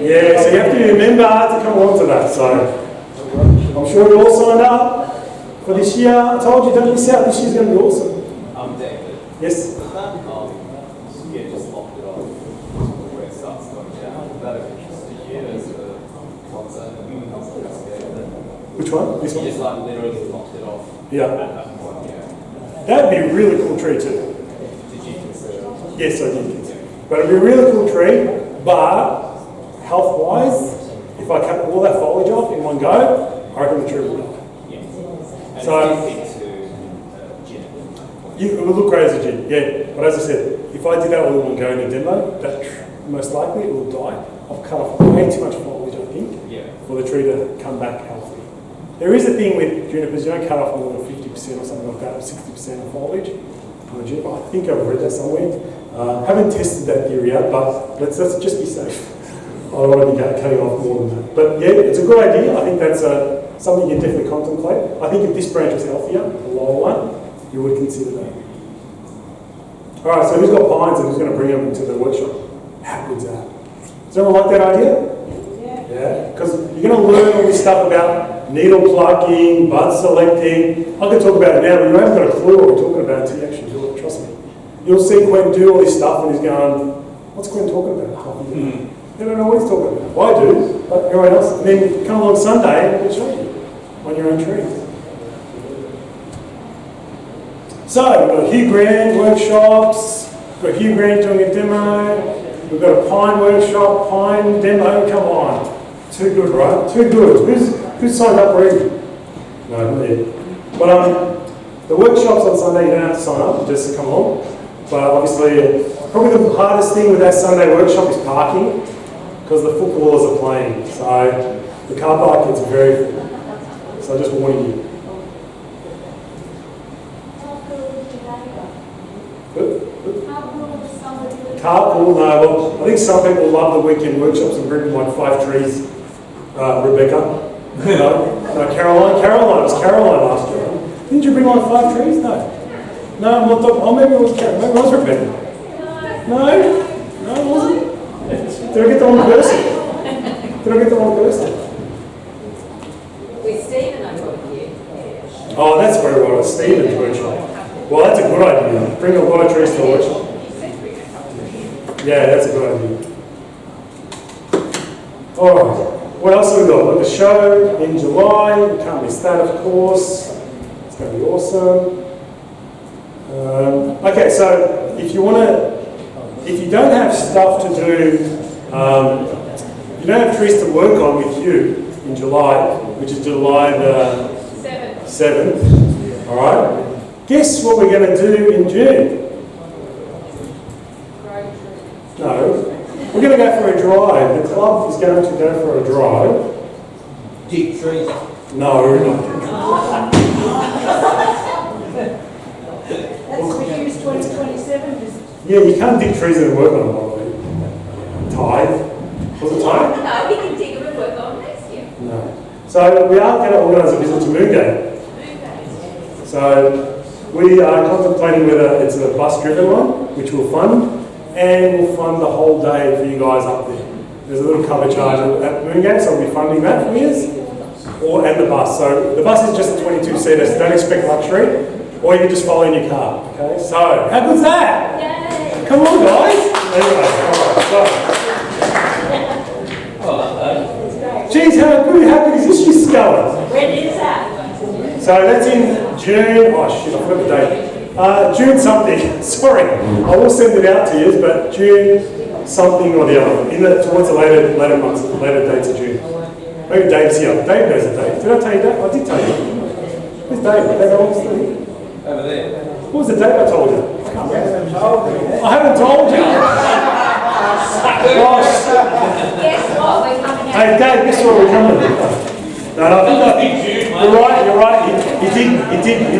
Yeah, so you have to remember to come along to that. So I'm sure you all signed up for this year. I told you, don't miss out. This year's going to be awesome. David. Yes? Yeah, just locked it off. Where it starts going down. That interesting year as a concept. Which one? This one? Just like literally locked it off. Yeah. At that point, yeah. That'd be a really cool tree too. Did you consider? Yes, I did. But it'd be a really cool tree, but health-wise, if I cut all that foliage off in one go, I reckon the tree will die. Yeah. So, Juniper. it would look great as a gin, yeah. But as I said, if I did that all in one go in a demo, most likely it will die. I've cut off way too much foliage, I think, for the tree to come back healthy. There is a thing with junipers, you don't cut off more than 50% or something like that, or 60% of foliage on a juniper. I think I've read that somewhere. Haven't tested that theory out, but let's just be safe. I don't want to be cutting off more than that. But yeah, it's a good idea. I think that's something you definitely contemplate. I think if this branch was healthier, the lower one, you would consider that. All right, so who's got pines and who's going to bring them into the workshop? How good's that? Does everyone like that idea? Yeah, because you're going to learn all this stuff about needle plucking, bud selecting. I can talk about it now, but you haven't got a clue what we're talking about until you actually do it, trust me. You'll see Quentin do all this stuff and he's going, what's Quentin talking about? They don't know what he's talking about. Well, I do, but everyone else. And then come along Sunday and we'll show you on your own tree. So, we've got Hugh Grant workshops, we've got Hugh Grant doing a demo, we've got a pine workshop, pine demo, come on. Too good, right? Too good. Who's signed up already? No, not yet. But the workshops on Sunday, you don't have to sign up, just to come along. But obviously, probably the hardest thing with that Sunday workshop is parking, because the footballers are playing. So the car park gets very full. So I'm just warning you. Carpool, no. Well, I think some people love the weekend workshops and bring like 5 trees. Rebecca. No, Caroline. It was Caroline last year. Didn't you bring like 5 trees? No. No, I'm not talking. Oh, maybe it was Caroline. Maybe it was Rebecca. No, it wasn't. Did I get the wrong person? With Stephen, I got Oh, that's where it was, Stephen's workshop. Well, that's a good idea. Bring a lot of trees to the workshop. Yeah, that's a good idea. Alright, what else have we got? We've got the show in July. We can't miss that, of course. It's going to be awesome. Okay, so if you don't have stuff to do, you don't have trees to work on with you in July, which is July the 7th. Alright? Guess what we're going to do in June? No. We're going to go for a drive. The club is going to go for a drive. Deep trees. No. That's refused 2027, is it? Yeah, you can't dig trees and work on them, probably. Tithe. Was it tithe? No, we can dig them and work on next year. No. So we are going to organise a visit to Moongate. So we are contemplating whether it's a bus-driven one, which we'll fund, and we'll fund the whole day for you guys up there. There's a little cover charge at Moongate, so we'll be funding that for you, and the bus. So the bus is just a 22-seater, so don't expect luxury, or you can just follow in your car. Okay. So how good's that? Yay! Come on, guys. Anyway, all right. Geez, how good is this year's going? When is that? So that's in June. Oh shit, I forgot the date. June something. Sorry, I will send it out to you, but June something or the other. Towards the later months, later dates of June. Maybe Dave's here. Dave knows the date. Did I tell you that? I did tell you. Where's Dave? Dave obviously. Over there. What was the date I told you? I haven't told you. Gosh. Guess what? We're coming out. Hey Dave, guess what we're coming? No, you're right. He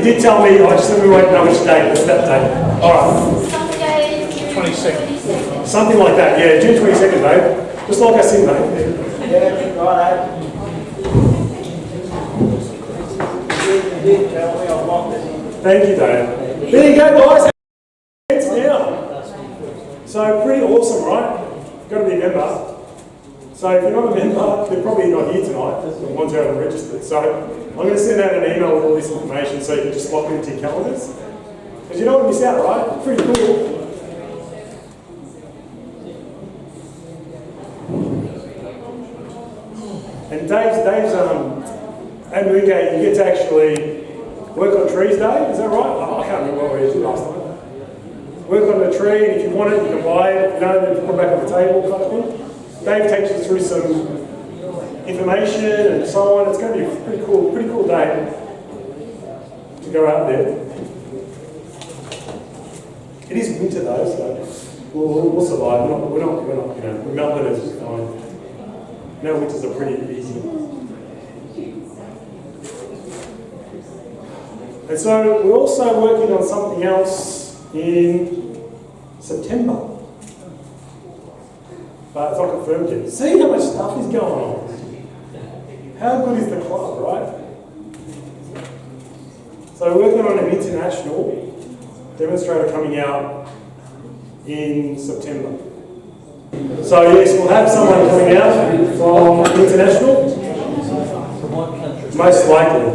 did tell me. I just we won't know which date. It's that date. All right. Sunday, June 22nd. Something like that. Yeah, June 22nd, Dave. Just like I said, mate. Yeah, right. You did tell me I want this. Thank you, Dave. There you go, guys. It's now. So pretty awesome, right? You've got to be a member. So if you're not a member, they're probably not here tonight, the ones who haven't registered. So I'm going to send out an email with all this information so you can just lock it into your calendars. Because you don't want to miss out, right? It's pretty cool. And Dave's at Moongate, you get to actually work on trees, Dave, is that right? Oh, I can't remember what we did last time. Work on the tree, and if you want it, you can buy it. If you don't, then you put it back on the table, kind of thing. Dave takes you through some information and so on. It's going to be a pretty cool day to go out there. It is winter though, so we'll survive. We're not, Melbourne is fine. No, winters are pretty easy. And so we're also working on something else in September. But it's not confirmed yet. See how much stuff is going on. How good is the club, right? So we're working on an international demonstrator coming out in September. So yes, we'll have someone coming out from international. From what country? Most likely.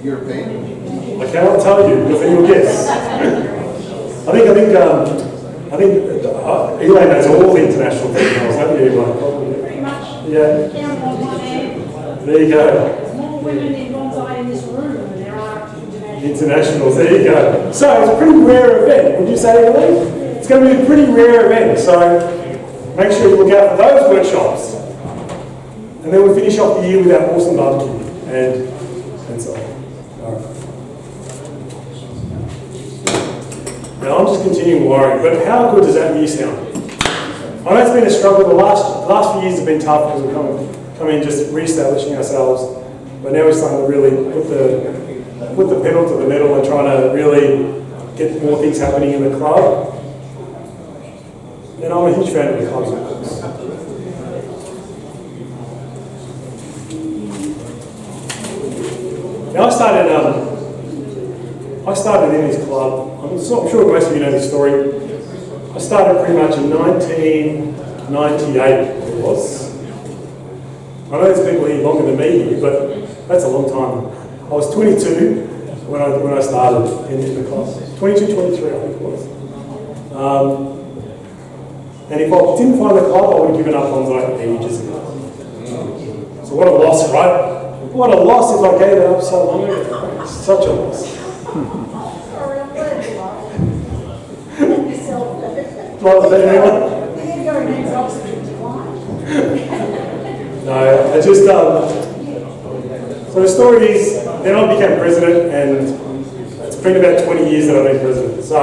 European. I cannot tell you because then you'll guess. I think Elaine knows all the international females, haven't you, Elaine? Pretty much. Yeah. Count on one hand. There you go. There's more women in bonsai in this room than there are international. Internationals, there you go. So it's a pretty rare event, would you say, Elaine? It's going to be a pretty rare event, so make sure you look out for those workshops. And then we'll finish off the year with our awesome barbecue and so on. All right. Now I'm just continuing wiring, but how good does that year sound? I know it's been a struggle. The last few years have been tough because we're coming in just re-establishing ourselves, but now we're starting to really put the pedal to the metal and trying to really get more things happening in the club. And I'm a huge fan of the clubs, of course. Now I started in this club. I'm sure most of you know this story. I started pretty much in 1998, it was. I know there's people here longer than me here, but that's a long time. I was 22 when I started in the class. 22, 23, I think it was. And if I didn't find the club, I would have given up bonsai ages ago. So what a loss, right? What a loss if I gave it up so long ago. It's such a loss. Sorry, I'm glad you laughed. Like that, anyone? The ego needs oxygen to fly. No, I just, so the story is, then I became president, and it's been about 20 years that I've been president. So,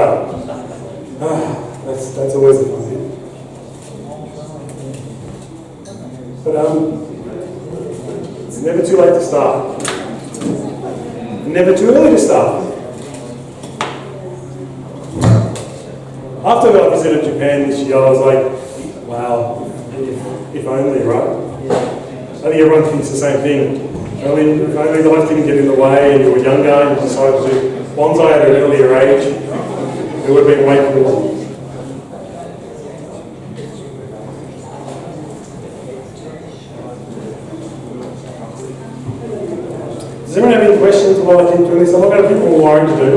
that's always a fun thing. But it's never too late to start. Never too early to start. After I visited Japan this year, I was like, wow, if only, right? I think everyone thinks the same thing. If only life didn't get in the way and you were younger and you decided to do bonsai at an earlier age, it would have been way cooler. Does anyone have any questions while I keep doing this? I've got a bit more wiring to do.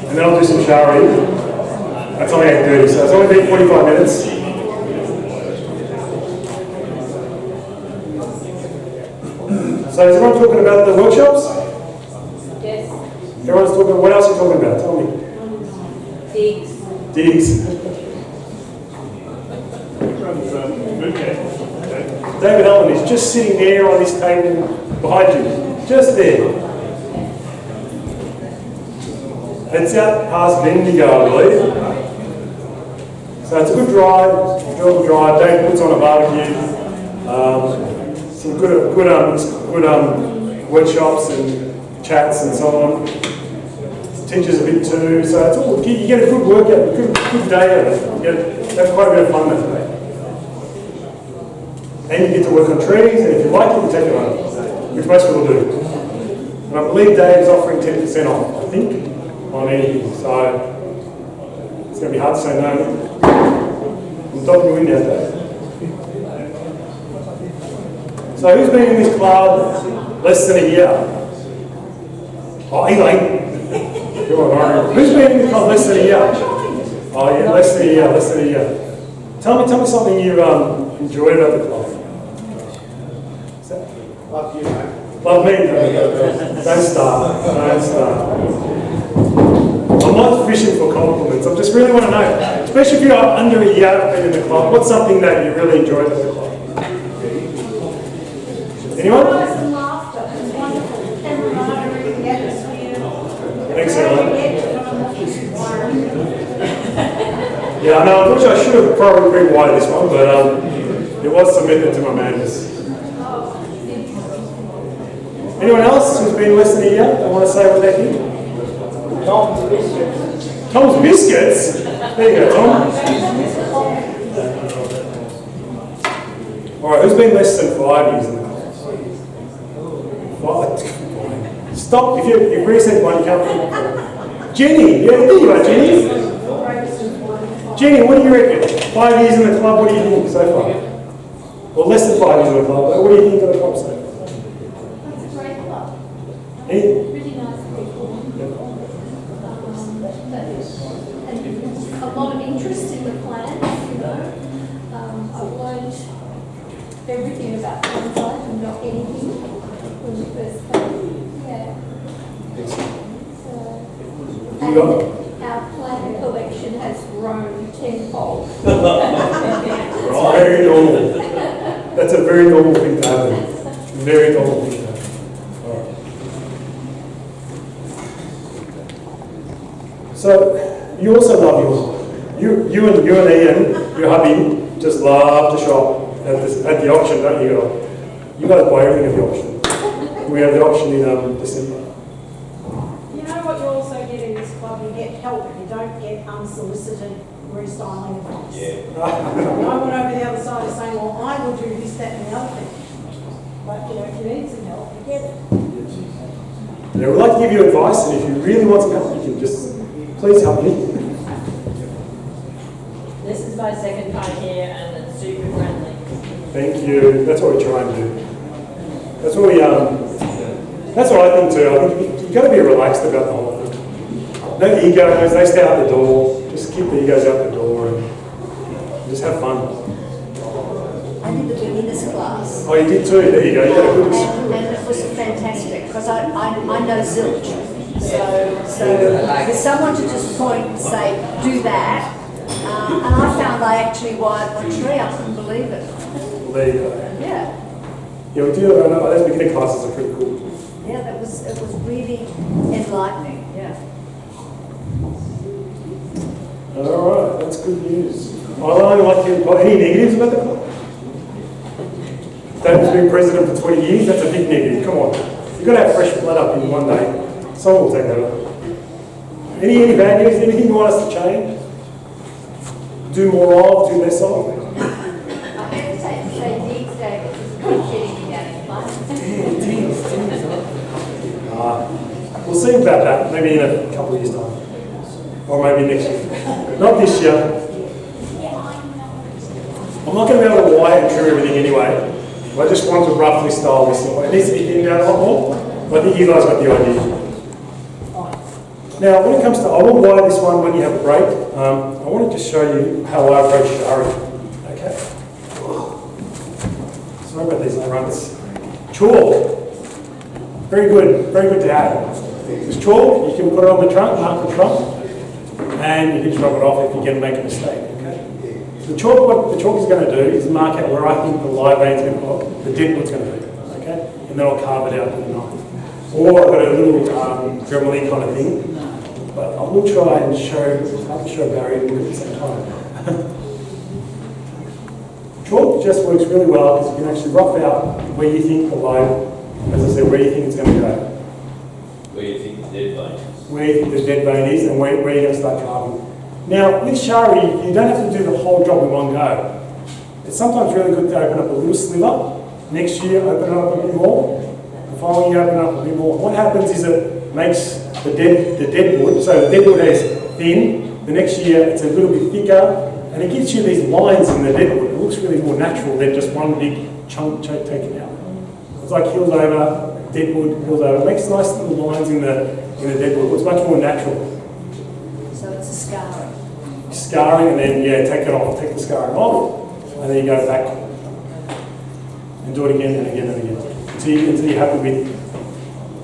And then I'll do some showering. That's only 8:30, so it's only been 45 minutes. So is everyone talking about the workshops? Yes. Everyone's talking, what else are you talking about? Tell me. Digs. Digs. David Allen is just sitting there on this table behind you. Just there. It's out past Bendigo, I believe. So it's a good drive, enjoyable drive. Dave puts on a barbecue. Some good workshops and chats and so on. Teaches a bit too. So it's all, you get a good workout, a good day out of it. You have quite a bit of fun that day. And you get to work on trees, and if you like it, you take it home, which most people do. And I believe Dave is offering 10% off, I think, on anything. So it's going to be hard to say no. I'm talking you in there, Dave. So who's been in this club less than a year? Oh, Elaine. Come on, Mario. Who's been in this club less than a year? Oh yeah, less than a year. Tell me something you enjoyed about the club. Love you, mate. Love me. Don't start. I'm not fishing for compliments. I just really want to know, especially if you're under a year been in the club, what's something that you really enjoyed about the club? Anyone? Noise and laughter, it's wonderful. Camaraderie, the atmosphere. Thanks, Ellen. Environment. Yeah, I know. Unfortunately, I should have probably rewired this one, but there was some method to my madness. Anyone else who's been less than a year? I want to say what they think. Tom's biscuits. Tom's Biscuits? There you go, Tom. Alright, who's been less than 5 years in the class? 5? Stop, if you've recent one, you can't think. Jenny, yeah, there you are, Jenny. Jenny, what do you reckon? 5 years in the club, what do you think so far? Well, less than 5 years in the club, but what do you think of the club so far? It's a great club. Any? Really nice people. And a lot of interest in the plants, you know. I've learned everything about bonsai and not anything when we first came. Yeah. So, and our plant collection has grown tenfold. Very normal. That's a very normal thing to happen. Very normal thing to happen. So you also love you and Ian, your hubby, just love to shop at the auction, don't you? You guys buy everything at the auction. We have the auction in December. You know what you also get in this club? You get help. You don't get unsolicited restyling advice. Yeah. No one over the other side is saying, well, I will do this, that, and the other thing. But, you know, if you need some help, you get it. Yeah, we'd like to give you advice, and if you really want some help, you can just please help me. This is my second time here and it's super friendly. Thank you. That's what we try and do. That's what we That's what I think too. I think you've got to be relaxed about the whole thing. No egos, they stay out the door. Just keep the egos out the door and just have fun. I did the beginners class. Oh, you did too. There you go. You had a good And it was fantastic because I know zilch. So for someone to just point and say, do that, and I found I actually wired my tree. I couldn't believe it. Well, there you go. Yeah. Yeah, we do. I know those beginner classes are pretty cool. Yeah, it was really enlightening. Yeah. All right, that's good news. I'd only like to got any negatives about the club? David's been president for 20 years. That's a big negative. Come on, you've got to have fresh blood up in one day. Someone will take that over. Any bad news? Anything you want us to change? Do more of, do less of? I hesitate to say digs, David, because it's getting you down in class. We'll see about that maybe in a couple of years' time. Or maybe next year. Not this year. I'm not going to be able to wire and trim everything anyway. I just want to roughly style this. It needs to be getting down a lot more. But I think you guys got the idea. Now, when it comes to, I will wire this one when you have a break. I want to just show you how I approach Shari. Okay. Sorry about these runs. Chalk. Very good to have. It's chalk, you can put it on the trunk, mark the trunk, and you can just rub it off if you're going to make a mistake. Okay. The chalk, what the chalk is going to do is mark out where I think the live vein's going to go, the deadwood's going to be. Okay. And then I'll carve it out with a knife. Or I've got a little Dremel kind of thing. But I will try and show Barry and look at the same time. Chalk just works really well because you can actually rough out where you think the load, as I said, where you think it's going to go. Where you think the dead vein is. Where you think the dead vein is and where you're going to start carving. Now, with Shari, you don't have to do the whole job in one go. It's sometimes really good to open up a little sliver. Next year, open it up a bit more. The following year, open it up a bit more. What happens is it makes the deadwood, so the deadwood is thin, the next year it's a little bit thicker, and it gives you these lines in the deadwood. It looks really more natural than just one big chunk taken out. It's like hills over, deadwood, hills over. It makes nice little lines in the deadwood. It looks much more natural. So it's a scarring. Scarring, and then take it off, take the scarring off, and then you go back and do it again and again and again until you're happy with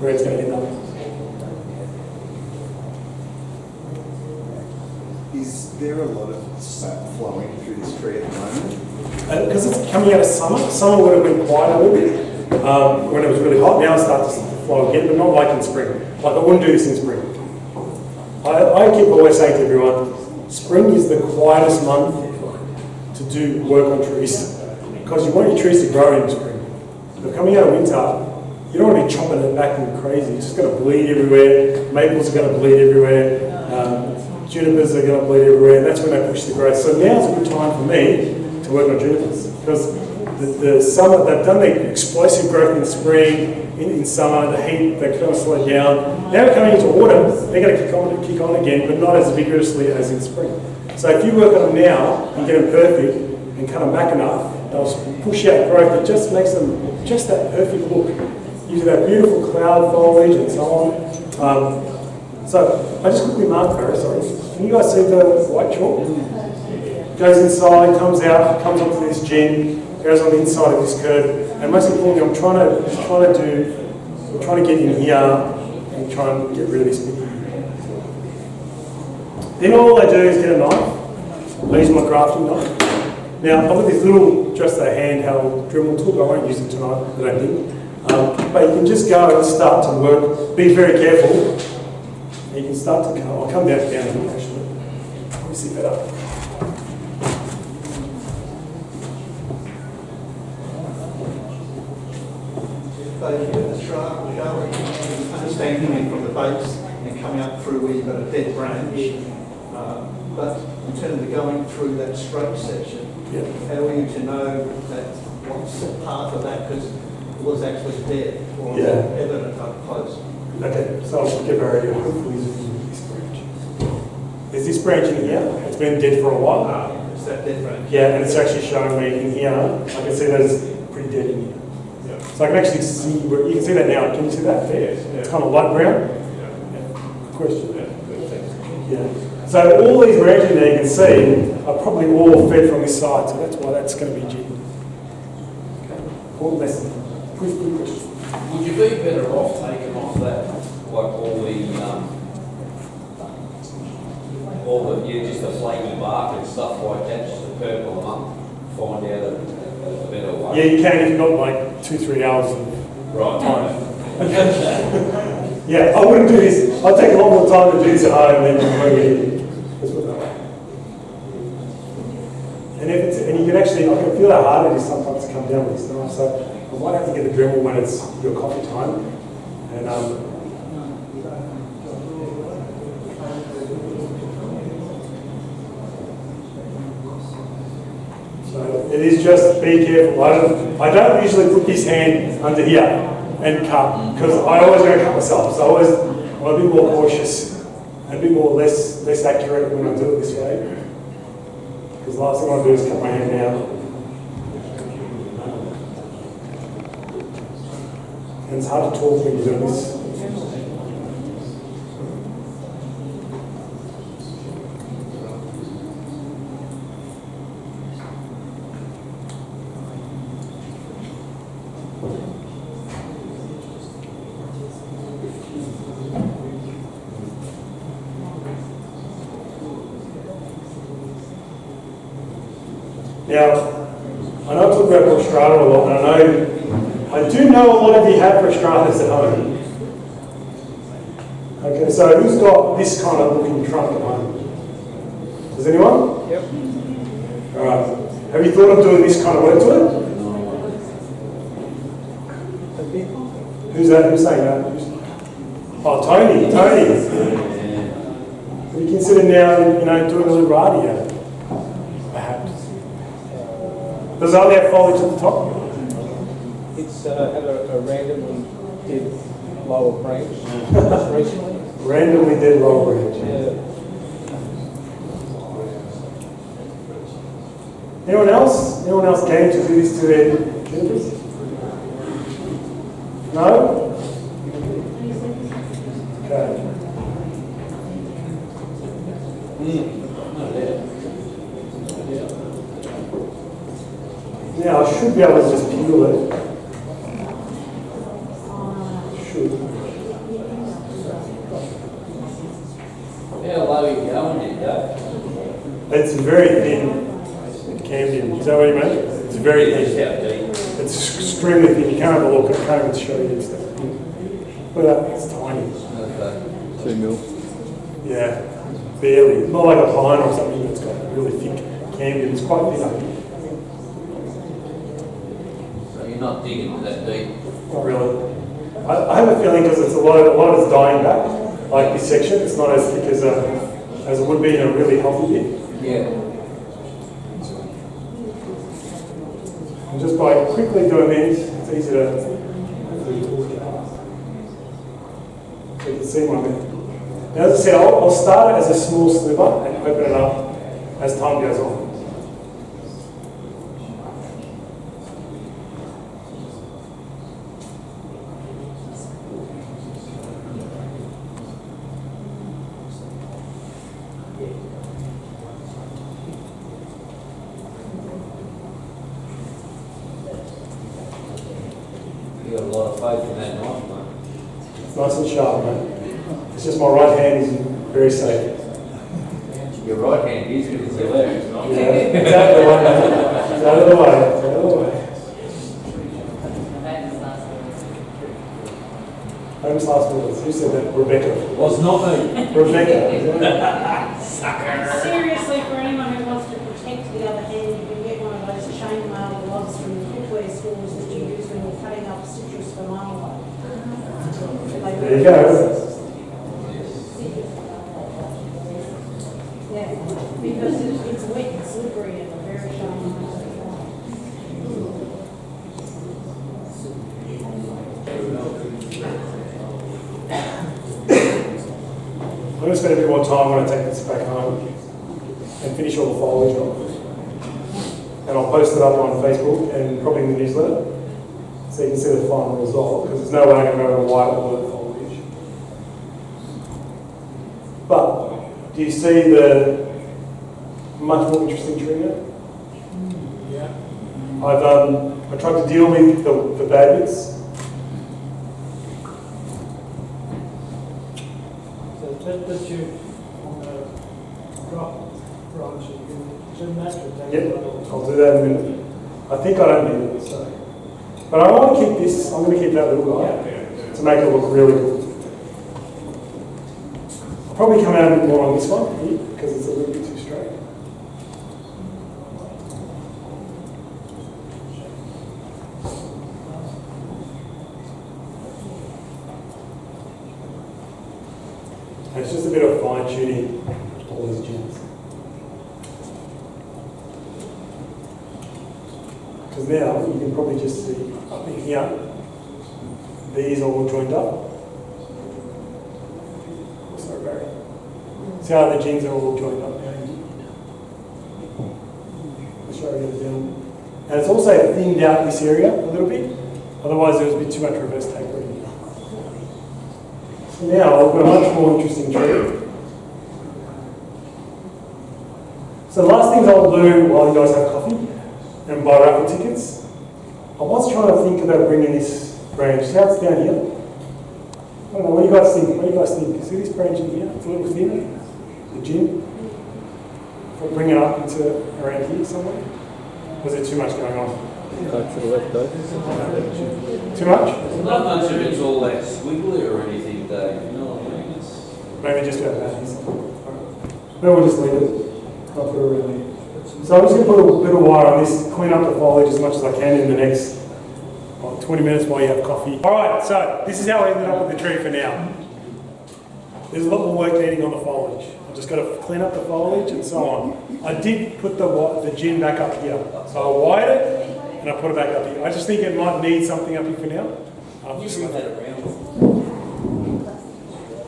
where it's going to end up. Is there a lot of sap flowing through this tree at the moment? Because it's coming out of summer. Summer would have been quiet a little bit when it was really hot. Now it starts to flow again, but not like in spring. Like I wouldn't do this in spring. I keep always saying to everyone, spring is the quietest month to do work on trees because you want your trees to grow in spring. But coming out of winter, you don't want to be chopping it back and crazy. It's just going to bleed everywhere. Maples are going to bleed everywhere. Junipers are going to bleed everywhere, and that's when they push the growth. So now's a good time for me to work on junipers because the summer, they've done the explosive growth in spring, in summer, the heat, they kind of slow down. Now coming into autumn, they're going to kick on again, but not as vigorously as in spring. So if you work on them now and get them perfect and cut them back enough, they'll push out growth. It just makes them just that perfect look. Using that beautiful cloud foliage and so on. So I just quickly marked her, sorry. Can you guys see the white chalk? Goes inside, comes out, comes onto this gin, goes on the inside of this curve. And most importantly, I'm trying to get in here and try and get rid of this bit. Then all I do is get a knife. I use my grafting knife. Now I've got this little, just a handheld Dremel tool. I won't use it tonight, I don't think. But you can just go and start to work. Be very careful. You can start to come. I'll come down here actually. Let me see better. Understand coming from the base and coming up through where you've got a dead branch, but in terms of going through that straight section, how are you to know that what's part of that because it was actually dead or evident up close? Okay, so I'll give her a hopefully this branch. There's this branch in here. It's been dead for a while. It's that dead branch. Yeah, and it's actually showing me in here. I can see that it's pretty dead in here. So I can actually see, you can see that now. Can you see that? It's kind of light brown. Good question. Yeah. So all these branches there you can see are probably all fed from this side, so that's why that's going to be G. Okay. All lesson. Good question. Would you be better off taking off that, like all the, yeah, just the flaky bark and stuff like that, just the purple them up, find out a better way? Yeah, you can if you've got like 2-3 hours of time. Yeah, I wouldn't do this. I'd take a lot more time to do this at home than over here. Let's put it that way. And if it's, and you can actually, I can feel how hard it is sometimes to come down with this knife. So I might have to get the Dremel when it's your coffee time. And so it is just be careful. I don't usually put this hand under here and cut because I always going to cut myself. So I'm a bit more cautious and a bit more less accurate when I do it this way. Because the last thing I want to do is cut my hand now. And it's hard to talk when you're doing this. Now, I know I talk about prostrata a lot, and I do know a lot of you have prostratas at home. Okay, so who's got this kind of looking trunk at home? Does anyone? Yep. Alright. Have you thought of doing this kind of work to it? Who's that? Who's saying that? Oh, Tony. Have you considered now, doing a Literati? Perhaps. Does it only have foliage at the top? It's had a randomly dead lower branch just recently. Randomly dead lower branch. Yeah. Anyone else? Anyone else game to do this to their junipers? No? Okay. Now I should be able to just peel it. Should. How low are you going there, Dave? It's very thin. It can be. Is that what you mean? It's very thin. How deep? It's extremely thin. You can't have a look. I can't even show you this stuff. Look at that. It's tiny. Okay. 2 mil. Yeah. Barely. Not like a pine or something that's got really thick cambium. It's quite thin. So you're not digging that deep? Not really. I have a feeling because it's a lot of it's dying back, like this section. It's not as thick as it would be in a really healthy bit. Yeah. And just by quickly doing this, it's easy to. So you can see my method. Now, as I said, I'll start it as a small sliver and open it up as time goes on. You got a lot of faith in that knife, mate. It's nice and sharp, mate. It's just my right hand is very safe. Your right hand is because it's your left. Yeah, it's out of the way. It's out of the way. It's out of the way. Famous last words. Who said that? Rebecca. Well, it's not me. Rebecca. Seriously, for anyone who wants to protect the other hand, you can get one of those chainmail gloves from the footwear stores that you use when you're cutting up citrus for marmalade. There you go. Yeah, because it's wet and slippery and very shiny. I'm going to spend a bit more time when I take this back home and finish all the foliage off. And I'll post it up on Facebook and probably in the newsletter. so you can see the final result, because there's no way I'm going to go over white or the foliage. But do you see the much more interesting tree now? Yeah. I tried to deal with the bad bits. So that you on the drop branch, you can zoom that to take Yep, a little. I'll do that in a minute. I think I don't need it, so. But I want to keep this, I'm going to keep that little guy to make it look really good. I'll probably come out a bit more on this one here, because it's a little bit too straight. And it's just a bit of fine tuning all these gins. Because now you can probably just see up in here, these are all joined up. Sorry, Barry. See how the gins are all joined up now? I'll show you down. And it's also thinned out this area a little bit. Otherwise, there was a bit too much reverse taper in here. So now I've got a much more interesting tree. So the last things I'll do while you guys have coffee and buy raffle tickets, I was trying to think about bringing this branch. See how it's down here? I don't know, what do you guys think? What do you guys think? See this branch in here? It's a little thinner, the gin. If I bring it up into around here somewhere? Was there too much going on? Go to the left, though. Too much? Not much of it's all that squiggly or anything, Dave. You know what I mean? It's... Maybe just about that. Maybe we'll just leave it. I'll put it around there. So I'm just going to put a bit of wire on this, clean up the foliage as much as I can in the next 20 minutes while you have coffee. Alright, so this is how I ended up with the tree for now. There's a lot more work needing on the foliage. I've just got to clean up the foliage and so on. I did put the gin back up here. So I wired it and I put it back up here. I just think it might need something up here for now. I've just left it around.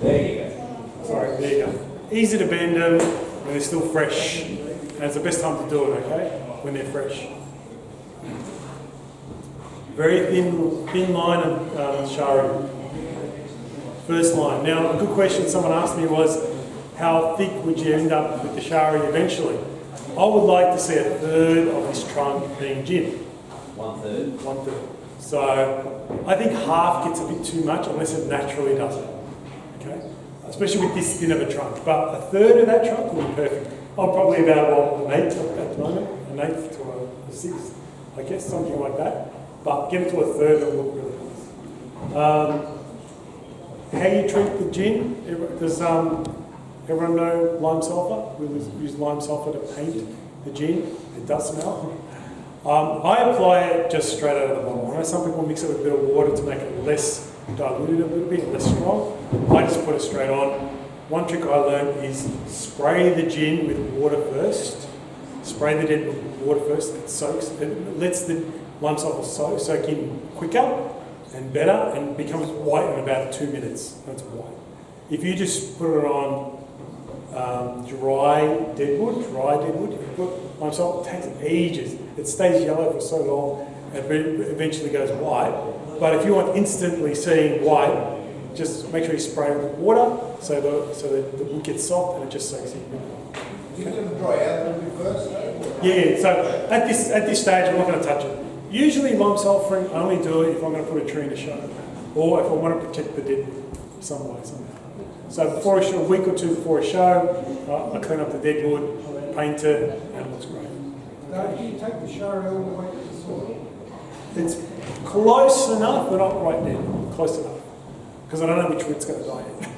There you go. Sorry, there you go. Easy to bend them when they're still fresh. And it's the best time to do it, okay? When they're fresh. Very thin line of Shari. First line. Now, a good question someone asked me was, how thick would you end up with the Shari eventually? I would like to see a third of this trunk being gin. 1/3. 1/3. So I think half gets a bit too much unless it naturally does it. Okay? Especially with this thin of a trunk. But a third of that trunk will be perfect. I'm probably about, what, an eighth at the moment? An eighth to a sixth, I guess, something like that. But get it to a third, it'll look really nice. How you treat the gin? Does everyone know lime sulphur? We use lime sulphur to paint the gin. It does smell. I apply it just straight out of the bottle. I know some people mix it with a bit of water to make it less diluted a little bit, less strong. I just put it straight on. One trick I learned is spray the gin with water first. Spray the dead with water first. It soaks. It lets the lime sulphur soak in quicker and better and becomes white in about 2 minutes. That's white. If you just put it on dry Deadwood, if you put lime sulphur, it takes ages. It stays yellow for so long and eventually goes white. But if you want instantly seeing white, just make sure you spray it with water so the wood gets soft and it just soaks in. You're going to dry out a little bit first? Yeah, so at this stage I'm not going to touch it. Usually lime sulphuring, I only do it if I'm going to put a tree in a show or if I want to protect the deadwood some way, somehow. So before a show, a week or two before a show, I clean up the deadwood, paint it, and it looks great. Now, do you take the Shari all the way to the soil? It's close enough, but not right there. Close enough. Because I don't know which root's going to die yet.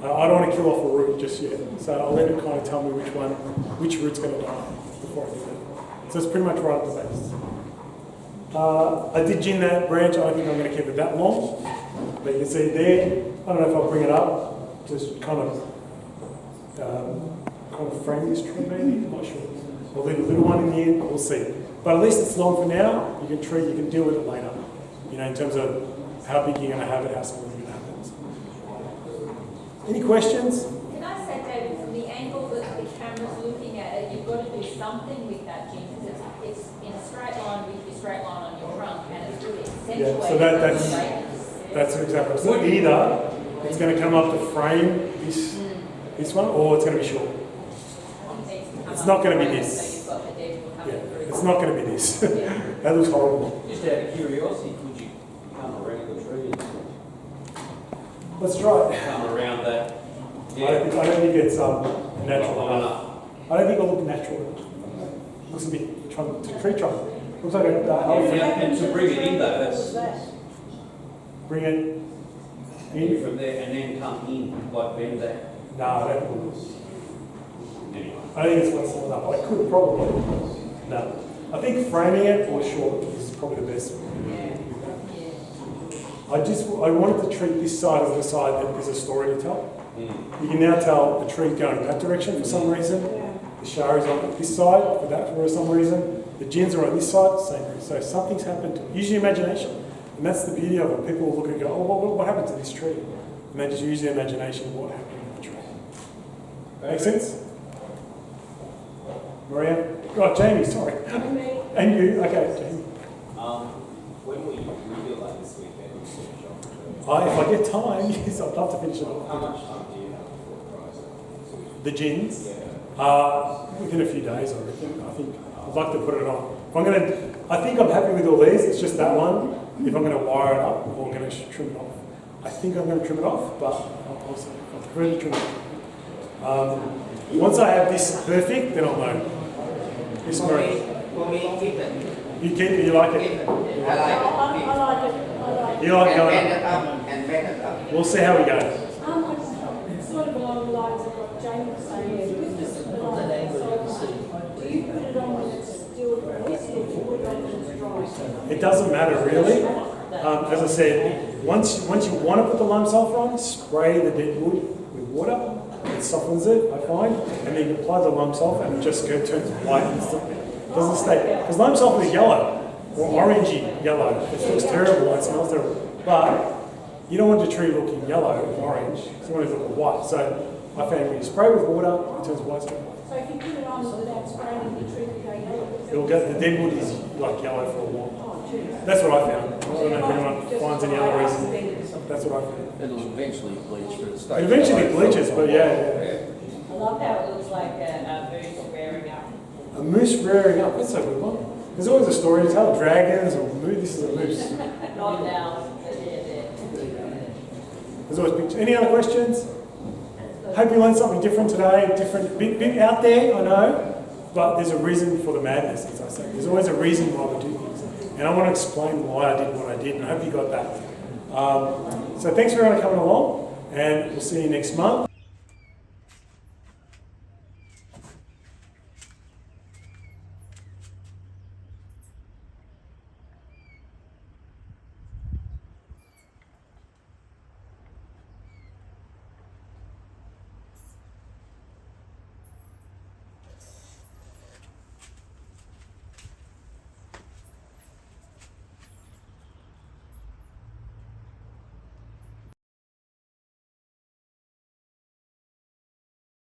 I don't want to kill off a root just yet. So I'll let it kind of tell me which root's going to die before I do that. So it's pretty much right at the base. I did gin that branch. I don't think I'm going to keep it that long. But you can see there, I don't know if I'll bring it up, just kind of frame this tree maybe, I'm not sure. I'll leave a little one in the end, we'll see. But at least it's long for now. You can deal with it later. You know, in terms of how big you're going to have it, how small you're going to have it. Any questions? Can I say, David, from the angle that the camera's looking at it, you've got to do something with that gin because it's in a straight line with your straight line on your trunk and it's really Yeah, so that's an example. So either it's going to come up to frame this one, or it's going to be short. It's not going to be this. Yeah, it's not going to be this. That looks horrible. Just out of curiosity, could you come around the tree and Let's try it. come around that? I don't think it's natural enough. I don't think it'll look natural. Looks a bit tree trunk. Looks like a And to bring it in though, that's bring it in from there and then come in, like bend that. No, I don't think it will. Anyway. I think it's flexible enough. I could probably. No. I think framing it or short is probably the best. I wanted to treat this side as the side that there's a story to tell. You can now tell the tree's going that direction for some reason. The Shari's on this side for some reason. The Jins are on this side, same reason. So something's happened to it. Use your imagination. And that's the beauty of it. People will look and go, oh, what happened to this tree? And they just use their imagination of what happened to the tree. Make sense? Maria? Oh, Jamie, sorry. And you? Okay, Jamie. When will you reveal that this weekend? If I get time, yes, I'd love to finish it off. How much time do you have before price? The Jins? Yeah. Within a few days, I reckon. I think I'd like to put it on. I think I'm happy with all these. It's just that one. If I'm going to wire it up or I'm going to trim it off. I think I'm going to trim it off, but I'll really trim it off. Once I have this perfect, then I'll know. This Marie. For me, keep it. You keep it, you like it? Keep it. I like it. I like it. You like going bend it up? up and bend it up. We'll see how we go. Sort of along the lines of what Jamie was saying, with this do you put it on when it's still moist or do you put it on when it's dry? It doesn't matter really. As I said, once you want to put the lime sulphur on, spray the Deadwood with water. It softens it, I find, and then you apply the lime sulphur and it just turns white instantly. It doesn't stay, because lime sulphur is yellow, or orangey yellow. It looks terrible, it smells terrible. But you don't want your tree looking yellow or orange, you want it to look white. So I found when you spray with water, it turns white straight away. So if you put it on without spraying, the tree will go yellow? It'll go, the Deadwood is like yellow for a while. That's what I found. I don't know if anyone finds any other reason. That's what I found. It'll eventually bleach, but it's It eventually bleaches, but yeah. I love how it looks like a moose rearing up. A moose rearing up, that's a good one. There's always a story to tell. Dragons or moose, this is a moose. Not now, but yeah. There's always pictures. Any other questions? Hope you learned something different today. Different, bit out there, I know. But there's a reason for the madness, as I say. There's always a reason why we do things. And I want to explain why I did what I did, and I hope you got that. So thanks for everyone coming along, and we'll see you next month.